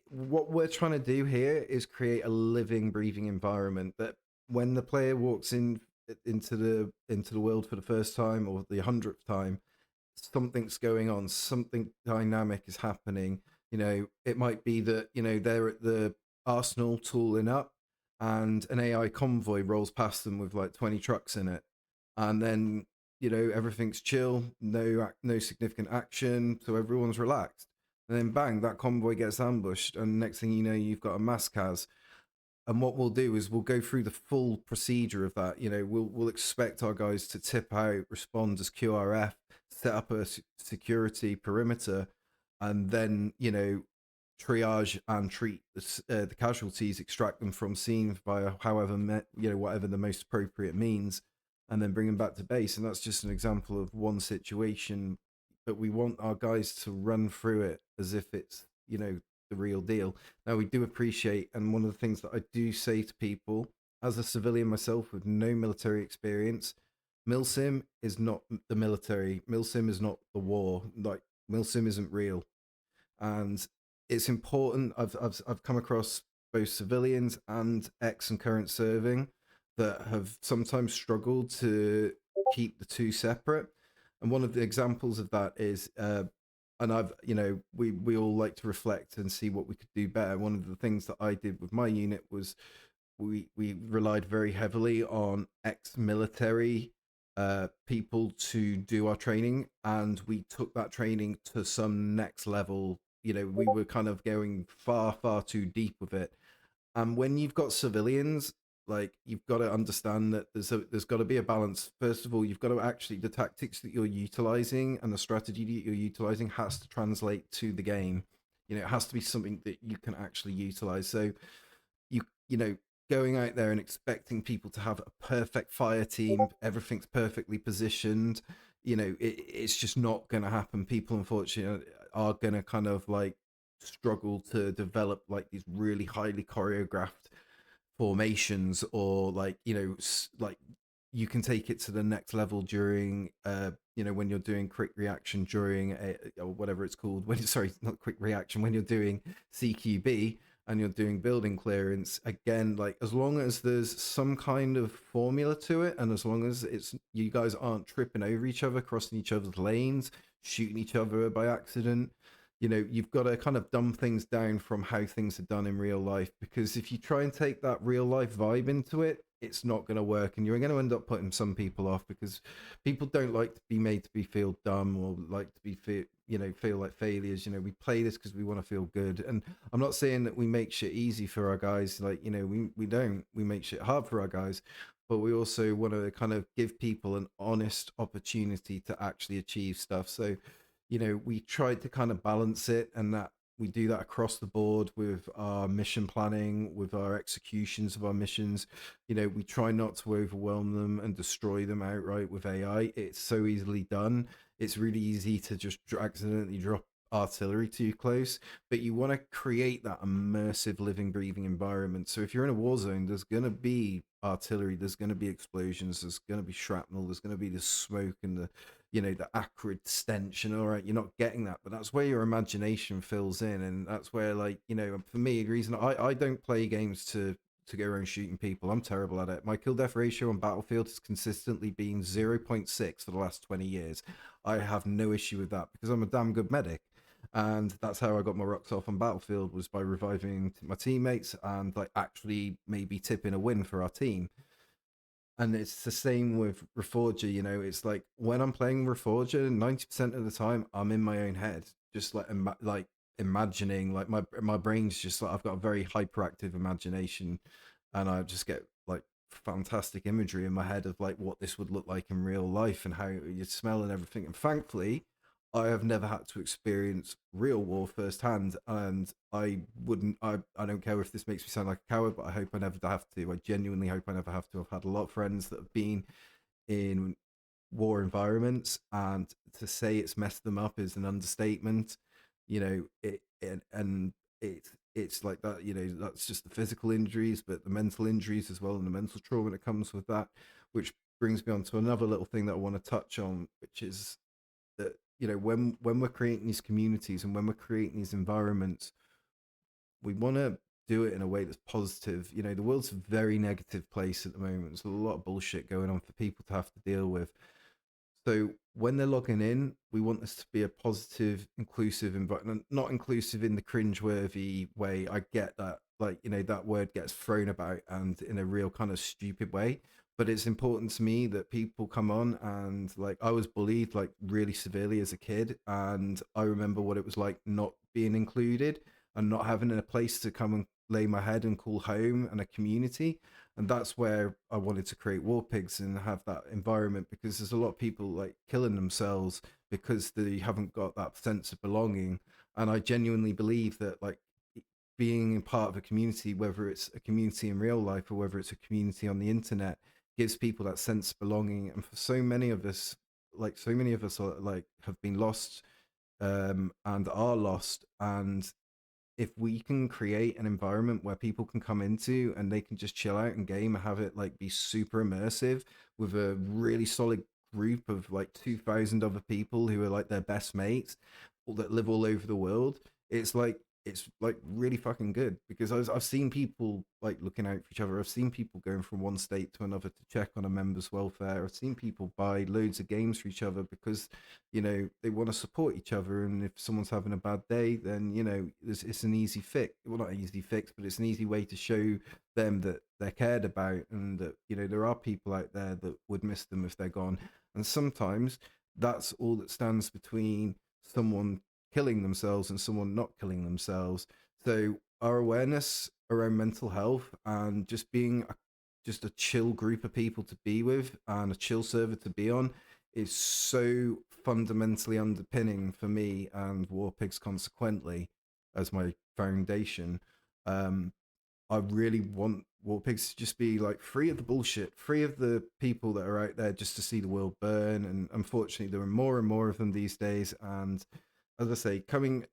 what we're trying to do here is create a living, breathing environment that when the player walks into the world for the first time or the 100th time, something's going on, something dynamic is happening. It might be that they're at the arsenal tooling up, and an AI convoy rolls past them with like 20 trucks in it, and then everything's chill, no significant action, so everyone's relaxed. And then bang, that convoy gets ambushed, and next thing you know, you've got a mass cas. And what we'll do is we'll go through the full procedure of that. We'll expect our guys to tip out, respond as QRF, set up a security perimeter, and then triage and treat the casualties, extract them from scene via whatever the most appropriate means, and then bring them back to base. And that's just an example of one situation, but we want our guys to run through it as if it's the real deal. Now, we do appreciate, and one of the things that I do say to people as a civilian myself with no military experience, milsim is not the military. Milsim is not the war. Like, milsim isn't real. And it's important. I've come across both civilians and ex and current serving that have sometimes struggled to keep the two separate. And one of the examples of that is, and we all like to reflect and see what we could do better. One of the things that I did with my unit was we relied very heavily on ex-military people to do our training, and we took that training to some next level. We were kind of going far too deep with it. And when you've got civilians, like, you've got to understand that there's got to be a balance. First of all, you've got to actually, the tactics that you're utilizing and the strategy that you're utilizing has to translate to the game. It has to be something that you can actually utilize. So you know going out there and expecting people to have a perfect fire team, everything's perfectly positioned, it's just not going to happen. People, unfortunately, are going to kind of like struggle to develop like these really highly choreographed formations, or like like you can take it to the next level during when you're doing quick reaction during or whatever it's called, when sorry, not quick reaction, when you're doing CQB and you're doing building clearance. Again, like, as long as there's some kind of formula to it, and as long as it's you guys aren't tripping over each other, crossing each other's lanes, shooting each other by accident, you've got to kind of dumb things down from how things are done in real life. Because if you try and take that real life vibe into it, it's not going to work, and you're going to end up putting some people off, because people don't like to be made to be feel dumb, or like to be feel like failures. We play this because we want to feel good. And I'm not saying that we make shit easy for our guys. Like, we don't. We make shit hard for our guys, but we also want to kind of give people an honest opportunity to actually achieve stuff. So we tried to kind of balance it, and that we do that across the board with our mission planning, with our executions of our missions. We try not to overwhelm them and destroy them outright with AI. It's so easily done. It's really easy to just accidentally drop artillery too close, but you want to create that immersive living, breathing environment. So if you're in a war zone, there's going to be artillery, there's going to be explosions, there's going to be shrapnel, there's going to be the smoke and the acrid stench. And all right, you're not getting that, but that's where your imagination fills in. And that's where, like, for me, the reason I don't play games to go around shooting people. I'm terrible at it. My kill death ratio on Battlefield has consistently been 0.6 for the last 20 years. I have no issue with that because I'm a damn good medic. And that's how I got my rocks off on Battlefield, was by reviving my teammates and like actually maybe tipping a win for our team. And it's the same with Reforger. It's like, when I'm playing Reforger, 90% of the time I'm in my own head, just like imagining, like my brain's just like, I've got a very hyperactive imagination, and I just get like fantastic imagery in my head of like what this would look like in real life and how you'd smell and everything. And thankfully, I have never had to experience real war firsthand, and I wouldn't. I don't care if this makes me sound like a coward, but I hope I never have to. I genuinely hope I never have to. I've had a lot of friends that have been in war environments, and to say it's messed them up is an understatement. And it's like that. That's just the physical injuries, but the mental injuries as well, and the mental trauma that comes with that. Which brings me on to another little thing that I want to touch on, which is that when we're creating these communities and when we're creating these environments, we want to do it in a way that's positive. The world's a very negative place at the moment. There's a lot of bullshit going on for people to have to deal with. So when they're logging in, we want this to be a positive, inclusive environment, not inclusive in the cringeworthy way. I get that, like, that word gets thrown about and in a real kind of stupid way. But it's important to me that people come on, and like, I was bullied like really severely as a kid, and I remember what it was like not being included and not having a place to come and lay my head and call home and a community. And that's where I wanted to create War Pigs and have that environment, because there's a lot of people like killing themselves because they haven't got that sense of belonging. And I genuinely believe that like being part of a community, whether it's a community in real life or whether it's a community on the internet, gives people that sense of belonging. And for so many of us, are, like, have been lost, and are lost. And if we can create an environment where people can come into and they can just chill out and game and have it like be super immersive with a really solid group of like 2,000 other people who are like their best mates, all that live all over the world, it's like really fucking good. Because I've seen people like looking out for each other. I've seen people going from one state to another to check on a member's welfare. I've seen people buy loads of games for each other because they want to support each other. And if someone's having a bad day, then it's an easy fix. Well, not an easy fix, but it's an easy way to show them that they're cared about, and that there are people out there that would miss them if they're gone. And sometimes that's all that stands between someone killing themselves and someone not killing themselves. So our awareness around mental health and just being just a chill group of people to be with and a chill server to be on is so fundamentally underpinning for me and Warpigs consequently as my foundation. Um, I really want Warpigs to just be like free of the bullshit, free of the people that are out there just to see the world burn. And unfortunately, there are more and more of them these days. And as I say, coming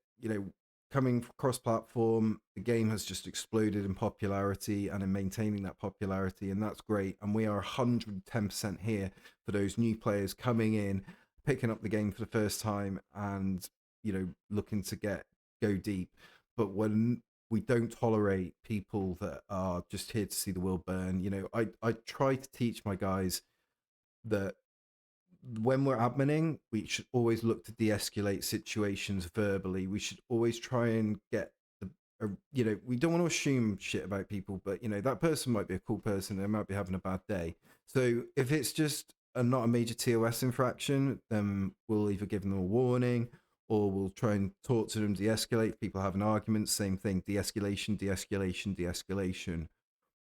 cross-platform, the game has just exploded in popularity and in maintaining that popularity, and that's great. And we are 110% here for those new players coming in, picking up the game for the first time, and looking to go deep. But when we don't tolerate people that are just here to see the world burn, I try to teach my guys that when we're adminning, we should always look to de-escalate situations verbally. We should always try and get we don't want to assume shit about people, but that person might be a cool person. They might be having a bad day. So if it's just not a major TOS infraction, then we'll either give them a warning or we'll try and talk to them, de-escalate. If people having arguments, same thing, de-escalation, de-escalation, de-escalation.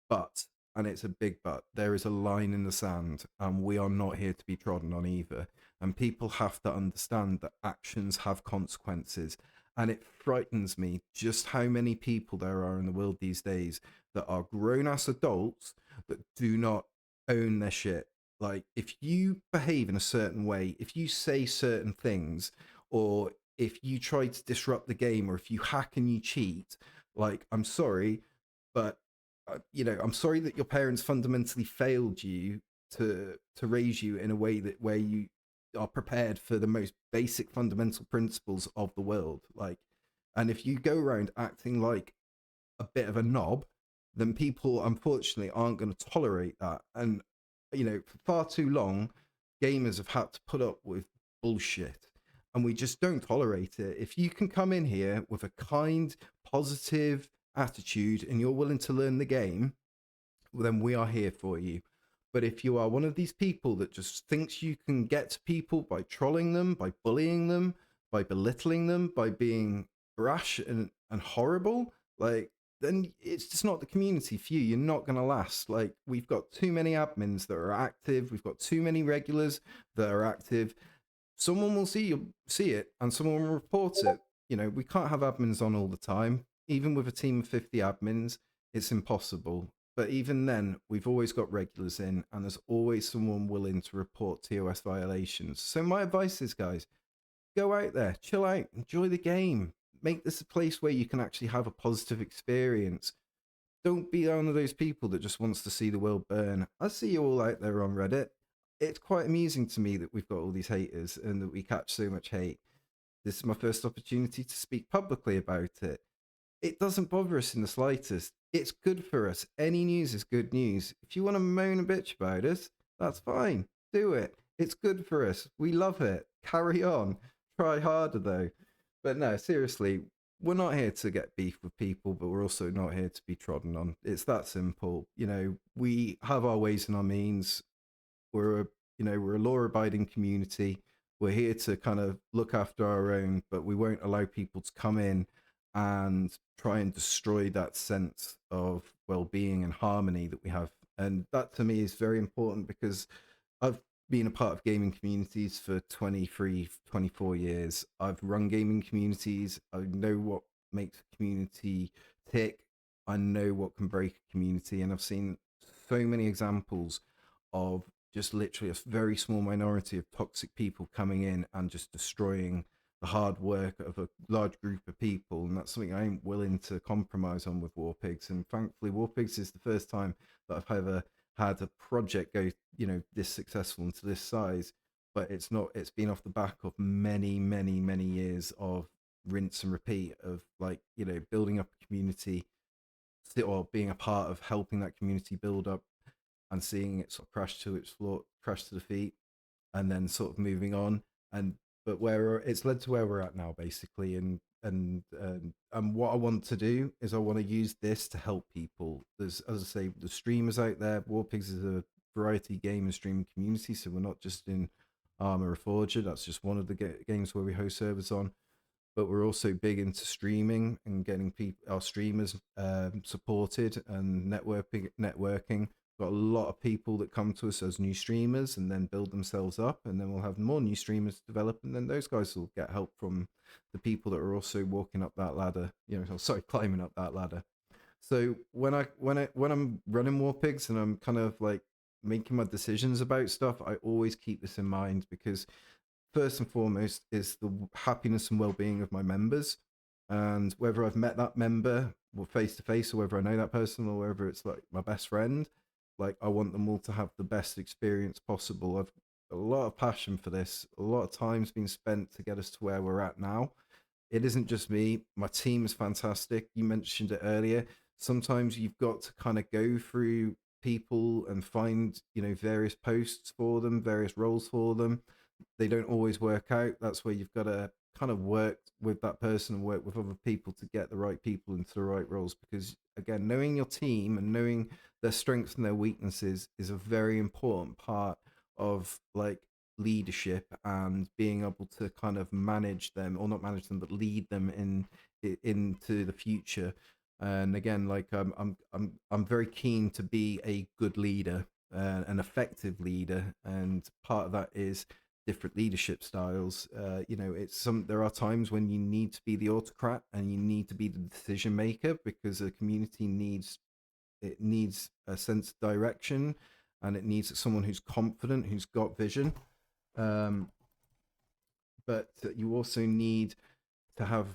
But, and it's a big but, there is a line in the sand, and we are not here to be trodden on either. And people have to understand that actions have consequences. And it frightens me just how many people there are in the world these days that are grown ass adults that do not own their shit. Like, if you behave in a certain way, if you say certain things, or if you try to disrupt the game, or if you hack and you cheat, like, I'm sorry, but I'm sorry that your parents fundamentally failed you to raise you in a way that where you are prepared for the most basic fundamental principles of the world. Like, and if you go around acting like a bit of a knob, then people unfortunately aren't going to tolerate that. And for far too long, gamers have had to put up with bullshit, and we just don't tolerate it. If you can come in here with a kind, positive attitude and you're willing to learn the game, then we are here for you. But if you are one of these people that just thinks you can get to people by trolling them, by bullying them, by belittling them, by being brash and horrible, like, then it's just not the community for you. You're not going to last. Like, we've got too many admins that are active. We've got too many regulars that are active. Someone will see it and someone will report it. We can't have admins on all the time. Even with a team of 50 admins, it's impossible. But even then, we've always got regulars in, and there's always someone willing to report TOS violations. So my advice is, guys, go out there, chill out, enjoy the game. Make this a place where you can actually have a positive experience. Don't be one of those people that just wants to see the world burn. I see you all out there on Reddit. It's quite amusing to me that we've got all these haters and that we catch so much hate. This is my first opportunity to speak publicly about it. It doesn't bother us in the slightest. It's good for us. Any news is good news. If you want to moan and bitch about us, that's fine. Do it. It's good for us. We love it. Carry on. Try harder though. But no, seriously, we're not here to get beef with people, but we're also not here to be trodden on. It's that simple. We have our ways and our means. We're a law-abiding community. We're here to kind of look after our own, but we won't allow people to come in and try and destroy that sense of well-being and harmony that we have. And that to me is very important because I've been a part of gaming communities for 23, 24 years. I've run gaming communities. I know what makes a community tick. I know what can break a community. And I've seen so many examples of just literally a very small minority of toxic people coming in and just destroying the hard work of a large group of people. And that's something I ain't willing to compromise on with War Pigs. And thankfully, War Pigs is the first time that I've ever had a project go, this successful and to this size. But it's been off the back of many, many, many years of rinse and repeat of, like, building up a community, or being a part of helping that community build up, and seeing it sort of crash to its floor, crash to defeat, and then sort of moving on. And but where it's led to where we're at now, basically. And what I want to do is I want to use this to help people. There's, as I say, the streamers out there. Warpigs is a variety game and streaming community, so we're not just in Armor or Forger. That's just one of the games where we host servers on, but we're also big into streaming and getting our streamers supported and networking. Got a lot of people that come to us as new streamers and then build themselves up, and then we'll have more new streamers develop, and then those guys will get help from the people that are also walking up that ladder, climbing up that ladder. So when I'm running War Pigs and I'm kind of like making my decisions about stuff, I always keep this in mind, because first and foremost is the happiness and well-being of my members. And whether I've met that member face to face, or whether I know that person, or whether it's like my best friend, like, I want them all to have the best experience possible. I've a lot of passion for this. A lot of time's been spent to get us to where we're at now. It isn't just me. My team is fantastic. You mentioned it earlier. Sometimes you've got to kind of go through people and find, various posts for them, various roles for them. They don't always work out. That's where you've got to kind of work with that person and work with other people to get the right people into the right roles. Because again, knowing your team and knowing their strengths and their weaknesses is a very important part of, like, leadership, and being able to kind of manage them, or not manage them, but lead them into the future. And again, like, I'm very keen to be a good leader, an effective leader, and part of that is different leadership styles. There are times when you need to be the autocrat and you need to be the decision maker, because a community needs a sense of direction, and it needs someone who's confident, who's got vision. But you also need to have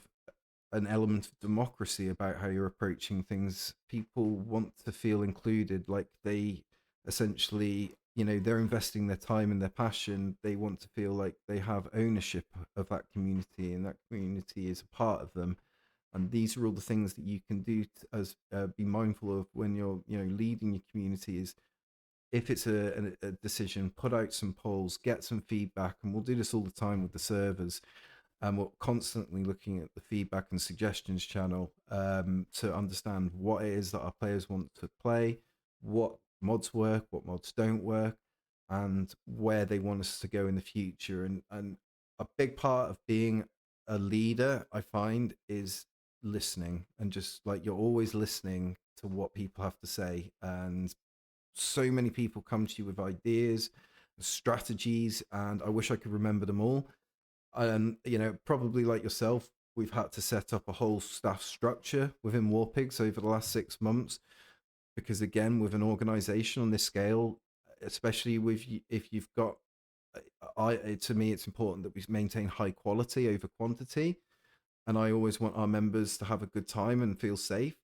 an element of democracy about how you're approaching things. People want to feel included, like they essentially, they're investing their time and their passion. They want to feel like they have ownership of that community, and that community is a part of them. And these are all the things that you can do as be mindful of when you're, leading your community. Is, if it's a decision, put out some polls, get some feedback, and we'll do this all the time with the servers. And we're constantly looking at the feedback and suggestions channel, to understand what it is that our players want to play, what mods work, what mods don't work, and where they want us to go in the future. And a big part of being a leader, I find, is listening, and just like, you're always listening to what people have to say. And so many people come to you with ideas, strategies, and I wish I could remember them all. Probably like yourself, we've had to set up a whole staff structure within Warpigs over the last 6 months, because again, with an organization on this scale, especially if you've got, to me, it's important that we maintain high quality over quantity. And I always want our members to have a good time and feel safe.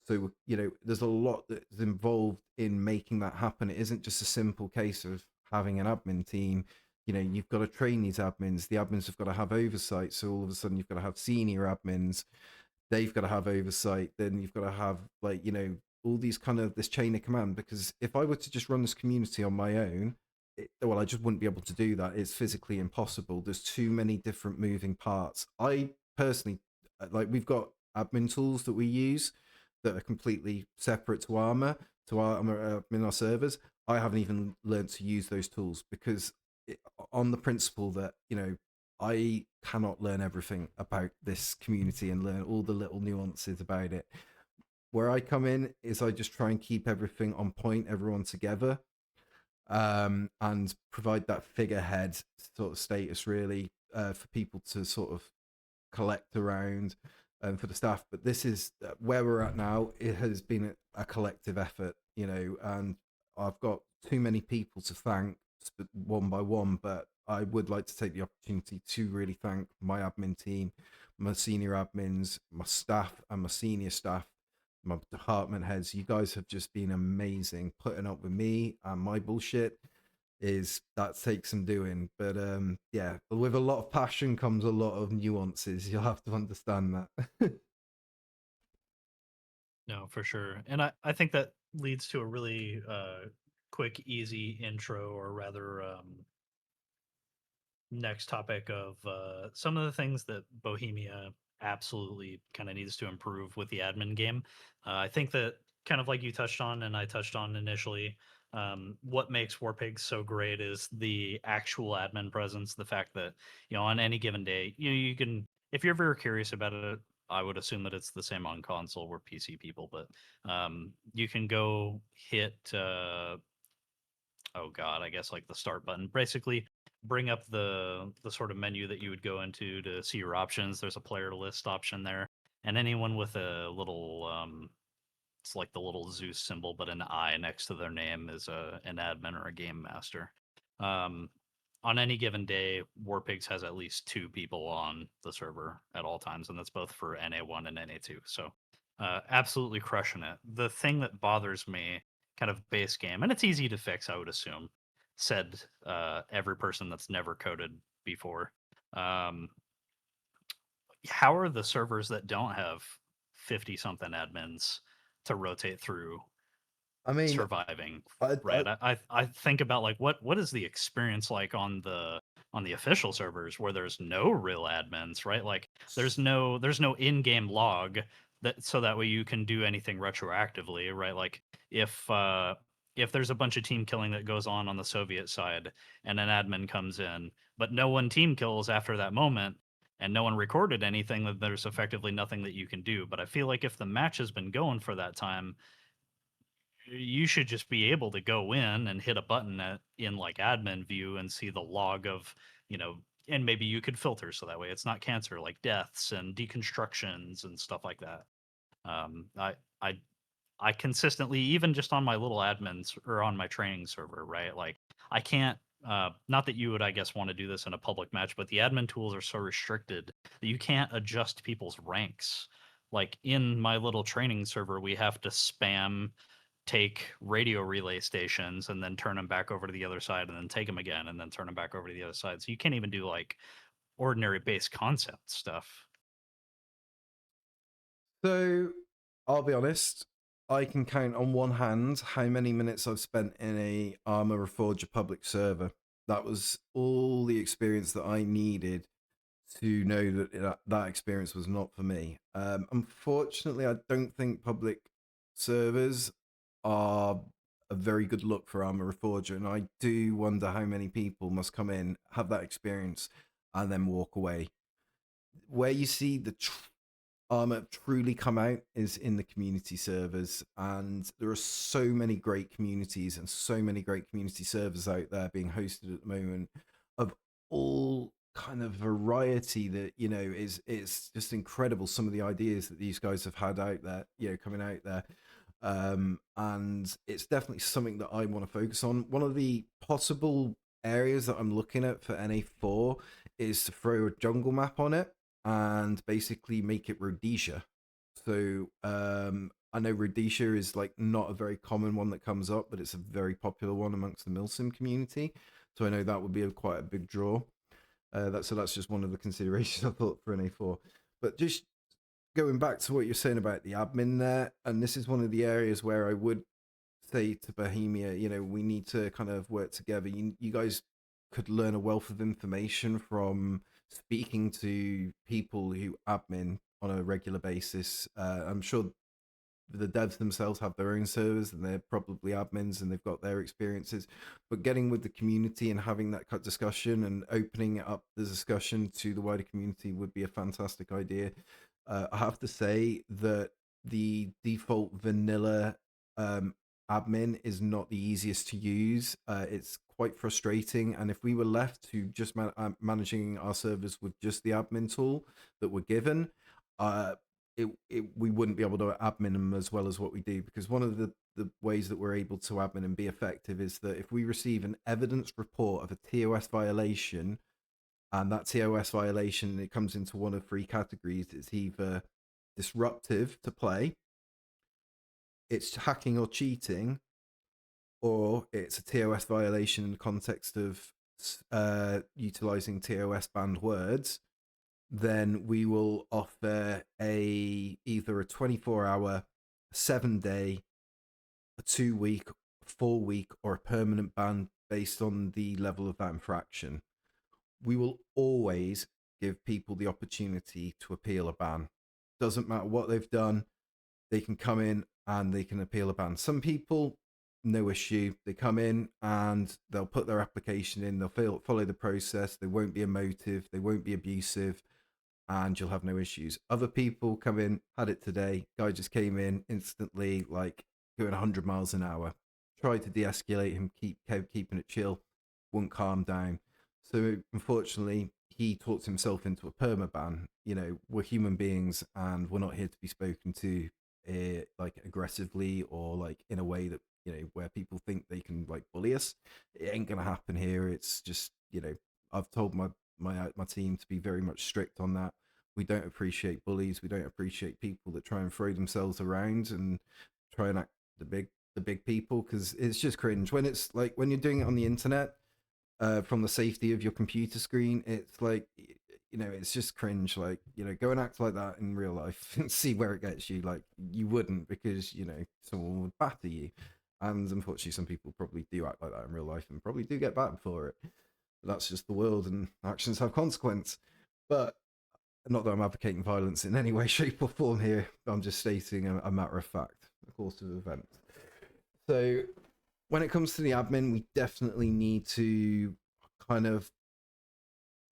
So, there's a lot that's involved in making that happen. It isn't just a simple case of having an admin team. You've got to train these admins. The admins have got to have oversight. So all of a sudden, you've got to have senior admins. They've got to have oversight. Then you've got to have, like, all these kind of this chain of command. Because if I were to just run this community on my own, I just wouldn't be able to do that. It's physically impossible. There's too many different moving parts. I personally, like, we've got admin tools that we use that are completely separate to Armor, in our servers. I haven't even learned to use those tools, because on the principle that, I cannot learn everything about this community and learn all the little nuances about it. Where I come in is I just try and keep everything on point, everyone together, and provide that figurehead sort of status really for people to sort of collect around for the staff. But this is where we're at now. It has been a collective effort, and I've got too many people to thank one by one, but I would like to take the opportunity to really thank my admin team, my senior admins, my staff, and my senior staff, my department heads. You guys have just been amazing putting up with me and my bullshit. Is that takes some doing, but yeah, with a lot of passion comes a lot of nuances. You'll have to understand that. No, for sure. And I think that leads to a really quick, easy intro, or rather, next topic of some of the things that Bohemia absolutely kind of needs to improve with the admin game. I think that, kind of like you touched on and I touched on initially, what makes War Pigs so great is the actual admin presence. The fact that, on any given day, you can, if you're very curious about it, I would assume that it's the same on console or PC people, but you can go hit oh god, I guess like the start button. Basically, bring up the sort of menu that you would go into to see your options. There's a player list option there, and anyone with a little it's like the little Zeus symbol, but an I next to their name is an admin or a game master. Um, on any given day, Warpigs has at least two people on the server at all times, and that's both for NA1 and NA2. So, absolutely crushing it. The thing that bothers me, kind of base game, and it's easy to fix, I would assume, said every person that's never coded before. Um, how are the servers that don't have 50 something admins to rotate through I mean, surviving? I Right, I think about like what is the experience like on the official servers where there's no real admins, right? Like there's no in-game log, that so that way you can do anything retroactively, right? Like if there's a bunch of team killing that goes on the Soviet side and an admin comes in, but no one team kills after that moment and no one recorded anything, then there's effectively nothing that you can do. But I feel like if the match has been going for that time, you should just be able to go in and hit a button in like admin view and see the log of, you know, and maybe you could filter so that way it's not cancer, like deaths and deconstructions and stuff like that. Um, I I I consistently, even just on my little admins or on my training server, right? Like I can't. Not that you would, I guess, want to do this in a public match, but the admin tools are so restricted that you can't adjust people's ranks. Like in my little training server, we have to spam take radio relay stations and then turn them back over to the other side and then take them again and then turn them back over to the other side. So you can't even do like ordinary base concept stuff. So I'll be honest. I can count on one hand how many minutes I've spent in a Arma Reforger public server. That was all the experience that I needed to know that experience was not for me. Unfortunately, I don't think public servers are a very good look for Arma Reforger, and I do wonder how many people must come in, have that experience, and then walk away. Where you see the truly come out is in the community servers, and there are so many great communities and so many great community servers out there being hosted at the moment of all kind of variety that is it's just incredible, some of the ideas that these guys have had out there, coming out there. And it's definitely something that I want to focus on. One of the possible areas that I'm looking at for NA4 is to throw a jungle map on it and basically make it Rhodesia. So I know Rhodesia is like not a very common one that comes up, but it's a very popular one amongst the Milsim community. So I know that would be quite a big draw. That's just one of the considerations I thought for NA4. But just going back to what you're saying about the admin there, and this is one of the areas where I would say to Bohemia, we need to kind of work together. You guys could learn a wealth of information from speaking to people who admin on a regular basis. I'm sure the devs themselves have their own servers and they're probably admins and they've got their experiences. But getting with the community and having that discussion and opening up the discussion to the wider community would be a fantastic idea. I have to say that the default vanilla um, admin is not the easiest to use. It's quite frustrating. And if we were left to just managing our servers with just the admin tool that we're given, uh, we wouldn't be able to admin them as well as what we do, because one of the ways that we're able to admin and be effective is that if we receive an evidence report of a TOS violation, and that TOS violation, it comes into one of three categories. It's either disruptive to play, it's hacking or cheating, or it's a TOS violation in the context of utilizing TOS banned words. Then we will offer either a 24-hour, 7-day, a 2-week, 4-week, or a permanent ban based on the level of that infraction. We will always give people the opportunity to appeal a ban. Doesn't matter what they've done, they can come in and they can appeal a ban. Some people, no issue. They come in and they'll put their application in, they'll follow the process, they won't be emotive, they won't be abusive, and you'll have no issues. Other people come in, had it today, guy just came in instantly, like going 100 miles an hour. Tried to de-escalate him, keeping it chill, won't calm down. So unfortunately, he talks himself into a permaban. We're human beings, and we're not here to be spoken to like aggressively or like in a way that where people think they can like bully us. It ain't gonna happen here. It's just I've told my team to be very much strict on that. We don't appreciate bullies. We don't appreciate people that try and throw themselves around and try and act the big people, because it's just cringe when it's like when you're doing it on the internet from the safety of your computer screen. It's like it's just cringe. Like go and act like that in real life and see where it gets you. Like you wouldn't, because someone would batter you, and unfortunately some people probably do act like that in real life and probably do get battered for it. That's just the world, and actions have consequence. But not that I'm advocating violence in any way, shape, or form here. I'm just stating a matter of fact, a course of events. So when it comes to the admin, we definitely need to kind of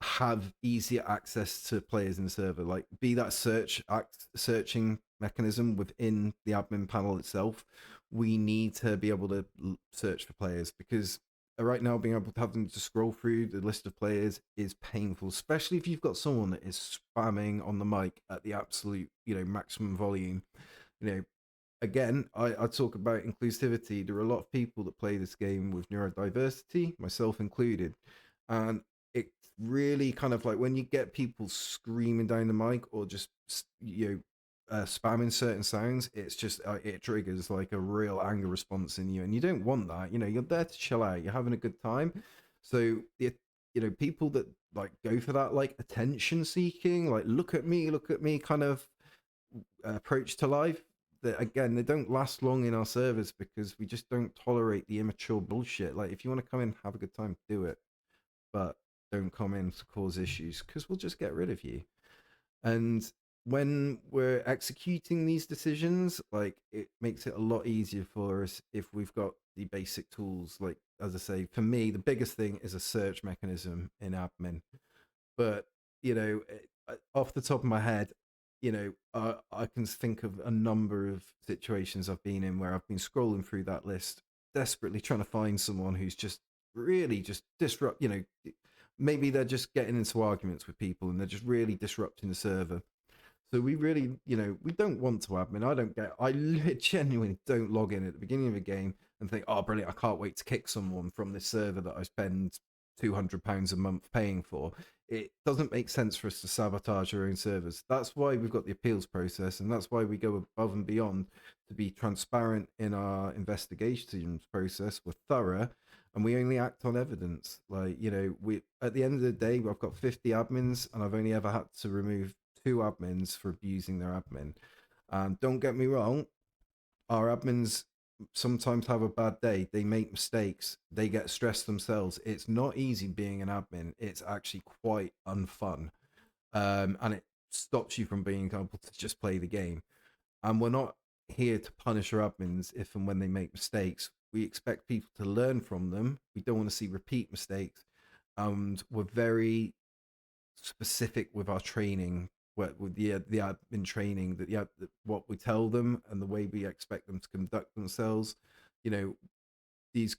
have easier access to players in the server, like be that searching mechanism within the admin panel itself. We need to be able to search for players, because right now being able to have them to scroll through the list of players is painful, especially if you've got someone that is spamming on the mic at the absolute maximum volume. Again, I talk about inclusivity. There are a lot of people that play this game with neurodiversity, myself included. And it's really kind of like when you get people screaming down the mic or just, spamming certain sounds, it's just, it triggers like a real anger response in you. And you don't want that. You're there to chill out, you're having a good time. So, people that like go for that, like attention seeking, like look at me kind of approach to life, that again, they don't last long in our servers, because we just don't tolerate the immature bullshit. Like if you want to come in, have a good time, do it, but don't come in to cause issues, because we'll just get rid of you. And when we're executing these decisions, like it makes it a lot easier for us if we've got the basic tools. Like as I say, for me the biggest thing is a search mechanism in admin. But off the top of my head, I can think of a number of situations I've been in where I've been scrolling through that list, desperately trying to find someone who's just really just disrupt. Maybe they're just getting into arguments with people and they're just really disrupting the server. So we really, we don't want to admin. I genuinely don't log in at the beginning of a game and think, oh, brilliant, I can't wait to kick someone from this server that I spend £200 a month paying for. It doesn't make sense for us to sabotage our own servers. That's why we've got the appeals process, and that's why we go above and beyond to be transparent in our investigations process. We're thorough, and we only act on evidence. Like, we at the end of the day, I've got 50 admins, and I've only ever had to remove 2 admins for abusing their admin. And don't get me wrong, our admins sometimes have a bad day. They make mistakes. They get stressed themselves. It's not easy being an admin. It's actually quite unfun. And it stops you from being able to just play the game. And we're not here to punish our admins if and when they make mistakes. We expect people to learn from them. We don't want to see repeat mistakes. And we're very specific with our training, with the admin training, what we tell them and the way we expect them to conduct themselves. You know, these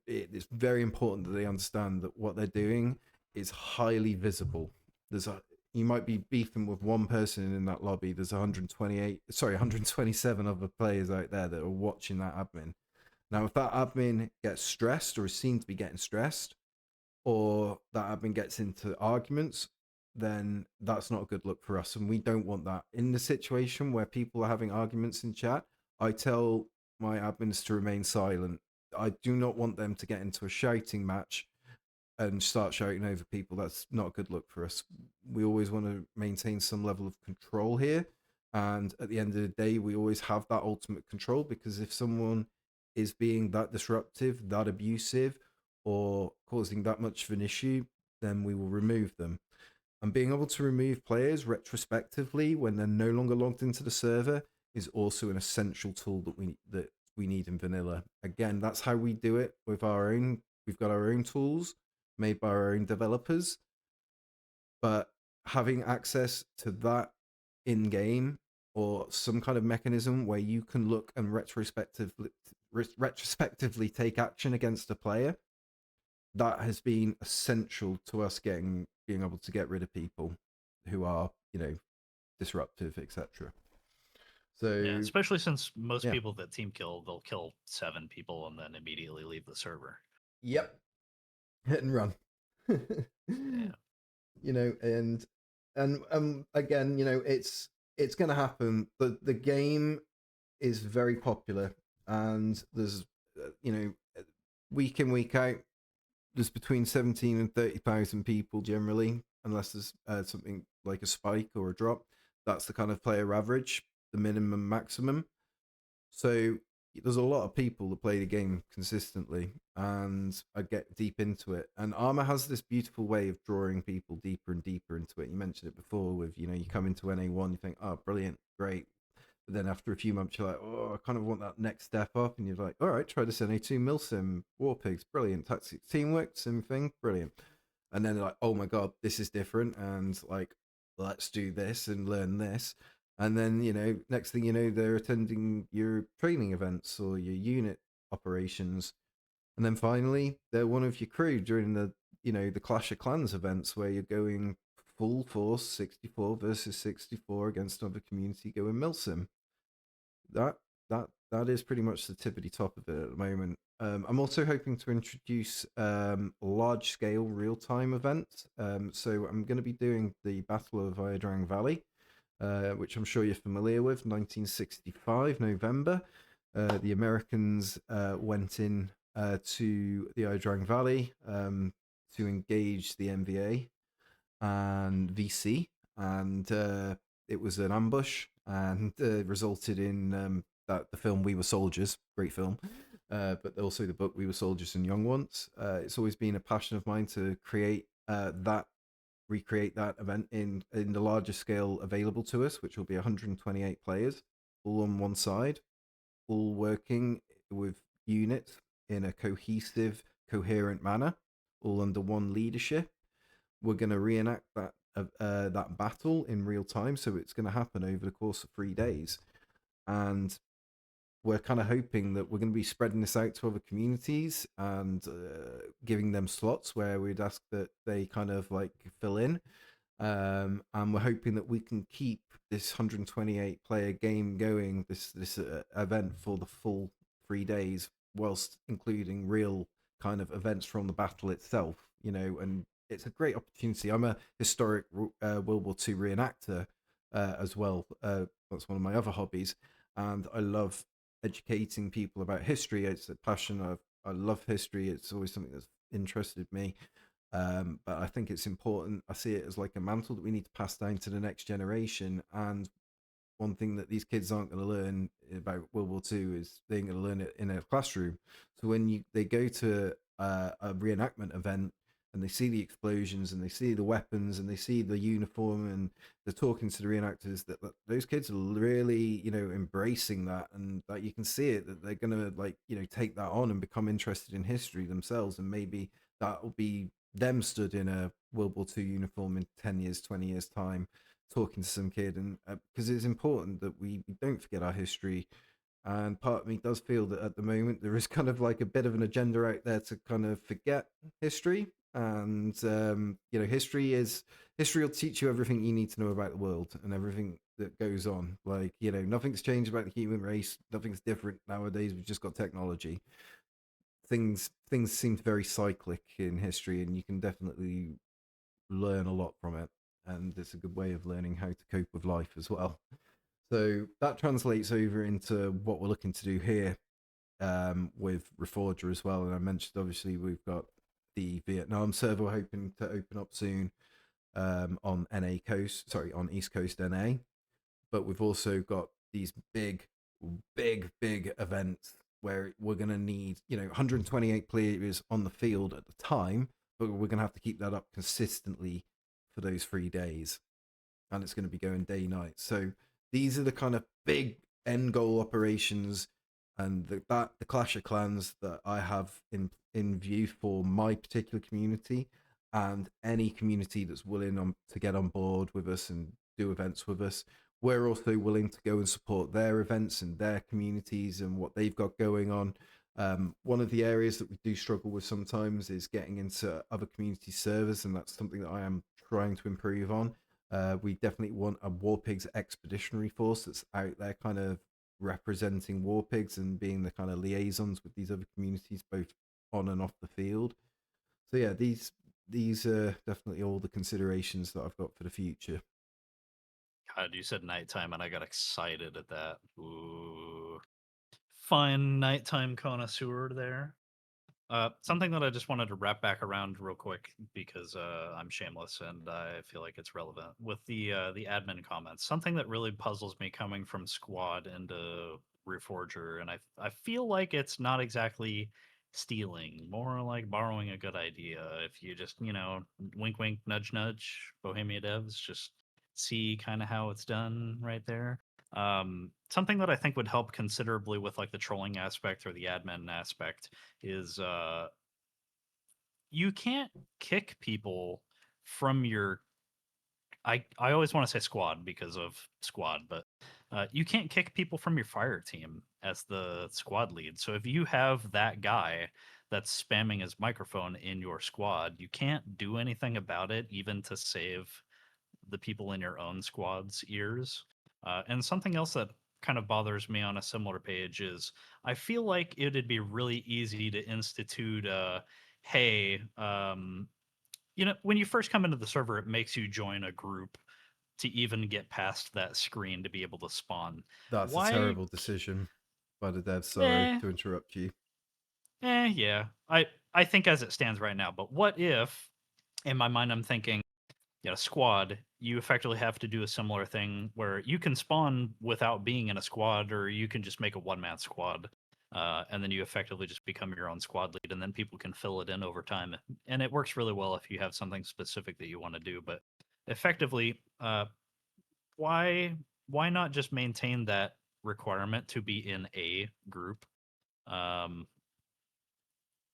it's very important that they understand that what they're doing is highly visible. There's a You might be beefing with one person in that lobby. There's 127 other players out there that are watching that admin. Now, if that admin gets stressed or is seen to be getting stressed, or that admin gets into arguments, then that's not a good look for us. And we don't want that. In the situation where people are having arguments in chat, I tell my admins to remain silent. I do not want them to get into a shouting match and start shouting over people. That's not a good look for us. We always want to maintain some level of control here. And at the end of the day, we always have that ultimate control, because if someone is being that disruptive, that abusive, or causing that much of an issue, then we will remove them. And being able to remove players retrospectively when they're no longer logged into the server is also an essential tool that we need in vanilla. Again, that's how we do it with our own. We've got our own tools made by our own developers, but having access to that in game, or some kind of mechanism where you can look and retrospectively take action against a player, that has been essential to us being able to get rid of people who are, disruptive, etc. Yeah, So especially since most yeah. people that team kill, they'll kill 7 people and then immediately leave the server. Yep. Hit and run. Yeah. And again, it's going to happen. The game is very popular, and there's week in, week out, there's between 17 and 30,000 people generally, unless there's something like a spike or a drop. That's the kind of player average, the minimum, maximum. So there's a lot of people that play the game consistently, and I get deep into it. And Arma has this beautiful way of drawing people deeper and deeper into it. You mentioned it before with, you come into NA1, you think, oh, brilliant, great. But then after a few months, you're like, oh, I kind of want that next step up. And you're like, all right, try this NA2 Milsim, War Pigs, brilliant. Tactics, teamwork, same thing, brilliant. And then they're like, oh my God, this is different. And like, let's do this and learn this. And then, next thing you know, they're attending your training events or your unit operations. And then finally, they're one of your crew during the Clash of Clans events, where you're going full force 64 versus 64 against another community going Milsim. That is pretty much the tippity top of it at the moment. I'm also hoping to introduce large scale real time events. So I'm going to be doing the Battle of Iadrang Valley, which I'm sure you're familiar with. 1965 November, the Americans went in to the Iadrang Valley to engage the MVA and VC, and it was an ambush, and resulted in the film We Were Soldiers, great film, but also the book We Were Soldiers and Young Ones. It's always been a passion of mine to recreate that event in the largest scale available to us, which will be 128 players, all on one side, all working with units in a cohesive, coherent manner, all under one leadership. We're going to reenact that battle in real time, so it's going to happen over the course of 3 days, and we're kind of hoping that we're going to be spreading this out to other communities and giving them slots where we'd ask that they kind of like fill in. And we're hoping that we can keep this 128 player game going, this event, for the full 3 days, whilst including real kind of events from the battle itself. And it's a great opportunity. I'm a historic World War II reenactor as well. That's one of my other hobbies, and I love educating people about history. It's a passion. I love history. It's always something that's interested me. But I think it's important. I see it as like a mantle that we need to pass down to the next generation. And one thing that these kids aren't going to learn about World War II is they're going to learn it in a classroom. So when they go to a reenactment event, and they see the explosions and they see the weapons and they see the uniform, and they're talking to the reenactors, that those kids are really, embracing that, and that you can see it, that they're gonna, like, take that on and become interested in history themselves, and maybe that will be them stood in a World War II uniform in 10 years, 20 years time, talking to some kid. And because it's important that we don't forget our history. And part of me does feel that at the moment there is kind of like a bit of an agenda out there to kind of forget history. And history will teach you everything you need to know about the world and everything that goes on. Like, nothing's changed about the human race, nothing's different nowadays. We've just got technology. Things seem very cyclic in history, and you can definitely learn a lot from it. And it's a good way of learning how to cope with life as well. So that translates over into what we're looking to do here, with Reforger as well. And I mentioned, obviously, we've got the Vietnam server we're hoping to open up soon, on NA coast, sorry, on East Coast NA. But we've also got these big events where we're going to need, 128 players on the field at the time, but we're going to have to keep that up consistently for those 3 days, and it's going to be going day night. So these are the kind of big end goal operations, and the Clash of Clans that I have in view for my particular community, and any community that's willing to get on board with us and do events with us. We're also willing to go and support their events and their communities and what they've got going on. One of the areas that we do struggle with sometimes is getting into other community servers, and that's something that I am trying to improve on. We definitely want a War Pigs expeditionary force that's out there kind of representing War Pigs and being the kind of liaisons with these other communities, both on and off the field. So yeah, these are definitely all the considerations that I've got for the future. God, you said nighttime, and I got excited at that. Ooh, fine nighttime connoisseur there. Something that I just wanted to wrap back around real quick because I'm shameless and I feel like it's relevant with the admin comments. Something that really puzzles me coming from Squad into Reforger, and I feel like it's not exactly stealing, more like borrowing a good idea. If you just wink wink nudge nudge, Bohemia Devs, just see kind of how it's done right there. Something that I think would help considerably with like the trolling aspect or the admin aspect is you can't kick people from your I always want to say squad because of squad, but you can't kick people from your fire team as the squad lead. So if you have that guy that's spamming his microphone in your squad, you can't do anything about it, even to save the people in your own squad's ears. And something else that kind of bothers me on a similar page is I feel like it'd be really easy to institute hey, when you first come into the server, it makes you join a group to even get past that screen to be able to spawn. That's a Why? terrible decision by the devs. Sorry Eh, to interrupt you. yeah. I think as it stands right now, but what if in my mind I'm thinking, squad, you effectively have to do a similar thing where you can spawn without being in a squad, or you can just make a one-man squad, and then you effectively just become your own squad lead, and then people can fill it in over time. And it works really well if you have something specific that you want to do. But effectively, why why not just maintain that requirement to be in a group? Um,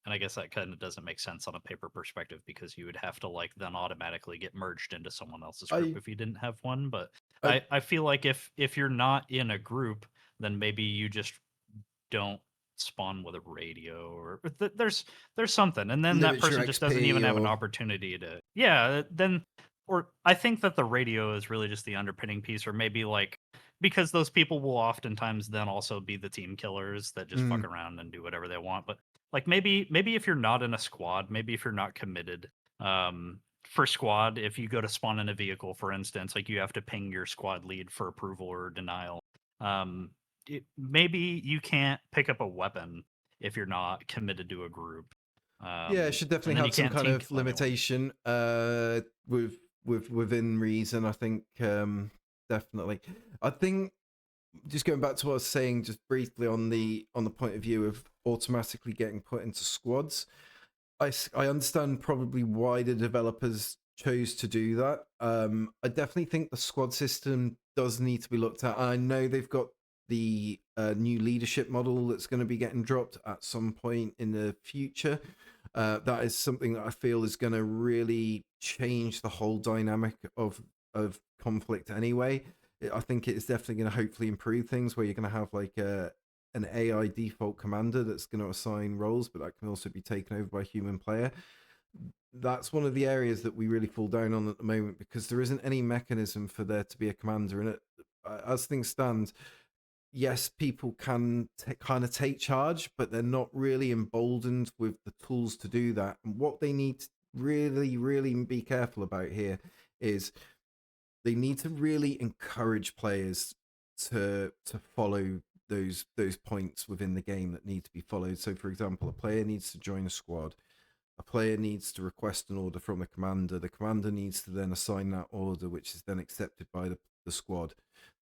and I guess that kind of doesn't make sense on a paper perspective because you would have to like then automatically get merged into someone else's group I if you didn't have one. But I I feel like if you're not in a group, then maybe you just don't spawn with a radio or there's something, and then that limit your person just doesn't XP even have an or opportunity to then or I think that the radio is really just the underpinning piece, or maybe like because those people will oftentimes then also be the team killers that just fuck mm, around and do whatever they want. But like maybe if you're not in a squad, maybe if you're not committed, for squad, if you go to spawn in a vehicle, for instance, like you have to ping your squad lead for approval or denial. Um, maybe you can't pick up a weapon if you're not committed to a group. yeah, it should And definitely then you have some can't kind team of kill anyone. limitation, within reason. I think, definitely. I think, just going back to what I was saying just briefly on the point of view of automatically getting put into squads. I understand probably why the developers chose to do that. I definitely think the squad system does need to be looked at. I know they've got the new leadership model that's going to be getting dropped at some point in the future. That is something that I feel is going to really change the whole dynamic of conflict. Anyway, I think it is definitely going to hopefully improve things where you're going to have like an AI default commander that's going to assign roles, but that can also be taken over by a human player. That's one of the areas that we really fall down on at the moment because there isn't any mechanism for there to be a commander in it. As things stand, yes, people can kind of take charge, but they're not really emboldened with the tools to do that. And what they need to really, really be careful about here is they need to really encourage players to follow those points within the game that need to be followed. So, for example, a player needs to join a squad. A player needs to request an order from the commander. The commander needs to then assign that order, which is then accepted by the squad.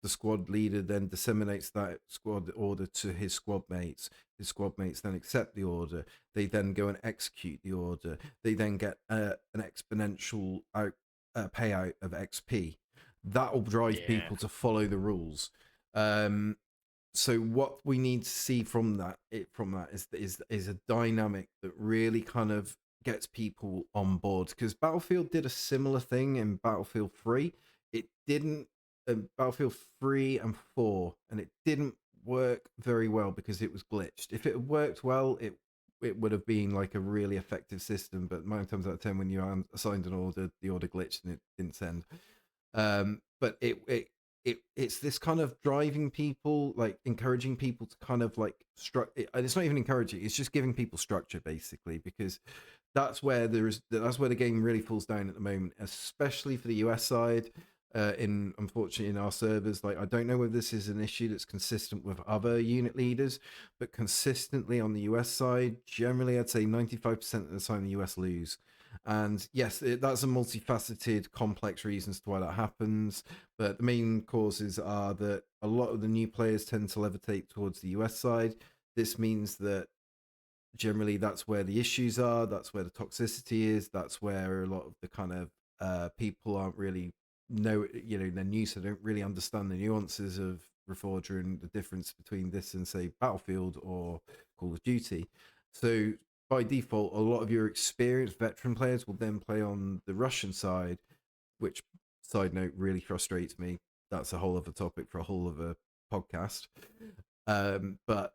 The squad leader then disseminates that squad order to his squad mates. His squad mates then accept the order. They then go and execute the order. They then get an exponential payout of XP. That will drive Yeah. people to follow the rules. So what we need to see from that is a dynamic that really kind of gets people on board, because Battlefield did a similar thing in Battlefield 3. It didn't Battlefield 3 and 4, and it didn't work very well because it was glitched. If it had worked well, it would have been like a really effective system, but 9 times out of 10 when you assigned an order, the order glitched and it didn't send. But it's this kind of driving people, like encouraging people to kind of like and it's not even encouraging, it's just giving people structure basically, because that's where the game really falls down at the moment, especially for the US side. In unfortunately in our servers, like I don't know whether this is an issue that's consistent with other unit leaders, but consistently on the US side, generally I'd say 95% of the time the US lose. And yes, that's a multifaceted, complex reasons to why that happens. But the main causes are that a lot of the new players tend to levitate towards the US side. This means that generally that's where the issues are, that's where the toxicity is, that's where a lot of the kind of people aren't really they're new, so they don't really understand the nuances of Reforger and the difference between this and say Battlefield or Call of Duty. So by default, a lot of your experienced veteran players will then play on the Russian side, which, side note, really frustrates me. That's a whole other topic for a whole other podcast. But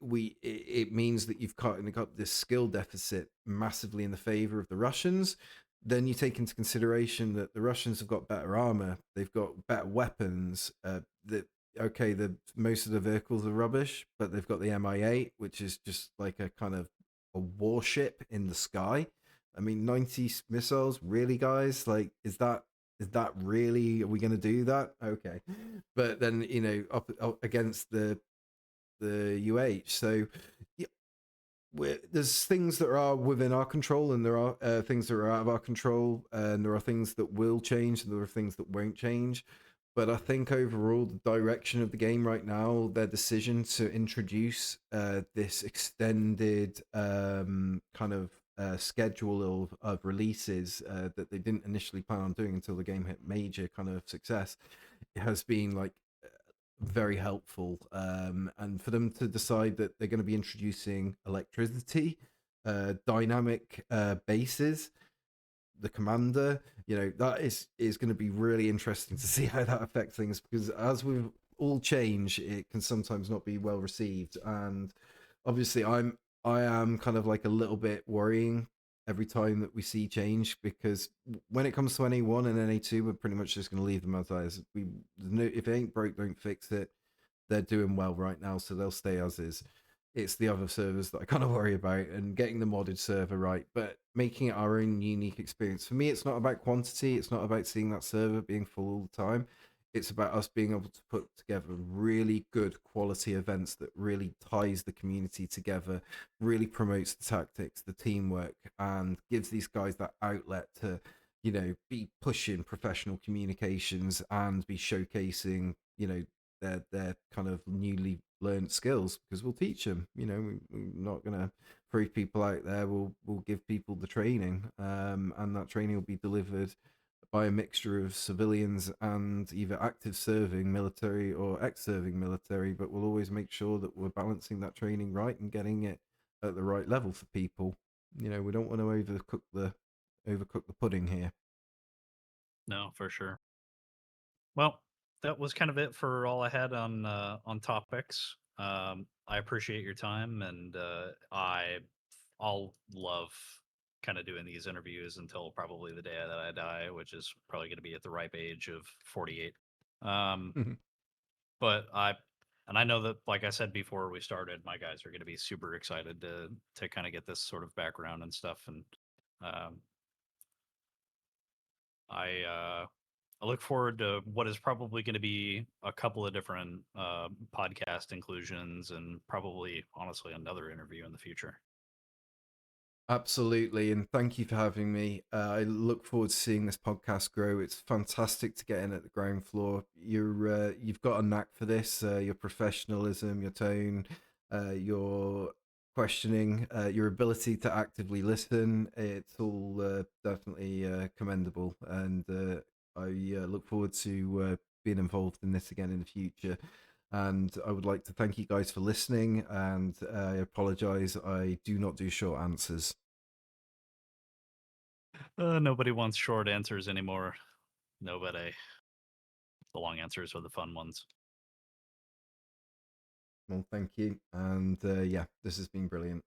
it means that you've got this skill deficit massively in the favor of the Russians. Then you take into consideration that the Russians have got better armor, they've got better weapons. The most of the vehicles are rubbish, but they've got the Mi-8, which is just like a kind of a warship in the sky. I mean, 90 missiles, really, guys? Like, is that really? Are we going to do that? Okay, but then up against the UH. So yeah, there's things that are within our control, and there are things that are out of our control, and there are things that will change, and there are things that won't change. But I think overall, the direction of the game right now, their decision to introduce this extended kind of schedule of releases that they didn't initially plan on doing until the game hit major kind of success, it has been like very helpful. And for them to decide that they're going to be introducing electricity, dynamic bases, the commander, that is going to be really interesting to see how that affects things, because as with all change, it can sometimes not be well received. And obviously I am kind of like a little bit worrying every time that we see change, because when it comes to NA1 and NA2, we're pretty much just going to leave them as is. If it ain't broke, don't fix it. They're doing well right now, so they'll stay as is. It's the other servers that I kind of worry about, and getting the modded server right, but making it our own unique experience. For me, it's not about quantity. It's not about seeing that server being full all the time. It's about us being able to put together really good quality events that really ties the community together, really promotes the tactics, the teamwork, and gives these guys that outlet to, be pushing professional communications and be showcasing, their kind of newly learned skills, because we'll teach them. We're not going to brave people out there will give people the training, and that training will be delivered by a mixture of civilians and either active serving military or ex-serving military, but we'll always make sure that we're balancing that training right and getting it at the right level for people. We don't want to overcook the pudding here. No, for sure. Well, that was kind of it for all I had on topics. I appreciate your time, and I'll love kind of doing these interviews until probably the day that I die, which is probably going to be at the ripe age of 48. Um, but I know that, like I said before we started, my guys are going to be super excited to kind of get this sort of background and stuff, and um, I I look forward to what is probably going to be a couple of different podcast inclusions, and probably, honestly, another interview in the future. Absolutely, and thank you for having me. I look forward to seeing this podcast grow. It's fantastic to get in at the ground floor. You've got a knack for this. Your professionalism, your tone, your questioning, your ability to actively listen. It's all definitely commendable, and I look forward to being involved in this again in the future. And I would like to thank you guys for listening. And I apologize, I do not do short answers. Nobody wants short answers anymore. Nobody. The long answers are the fun ones. Well, thank you. And yeah, this has been brilliant.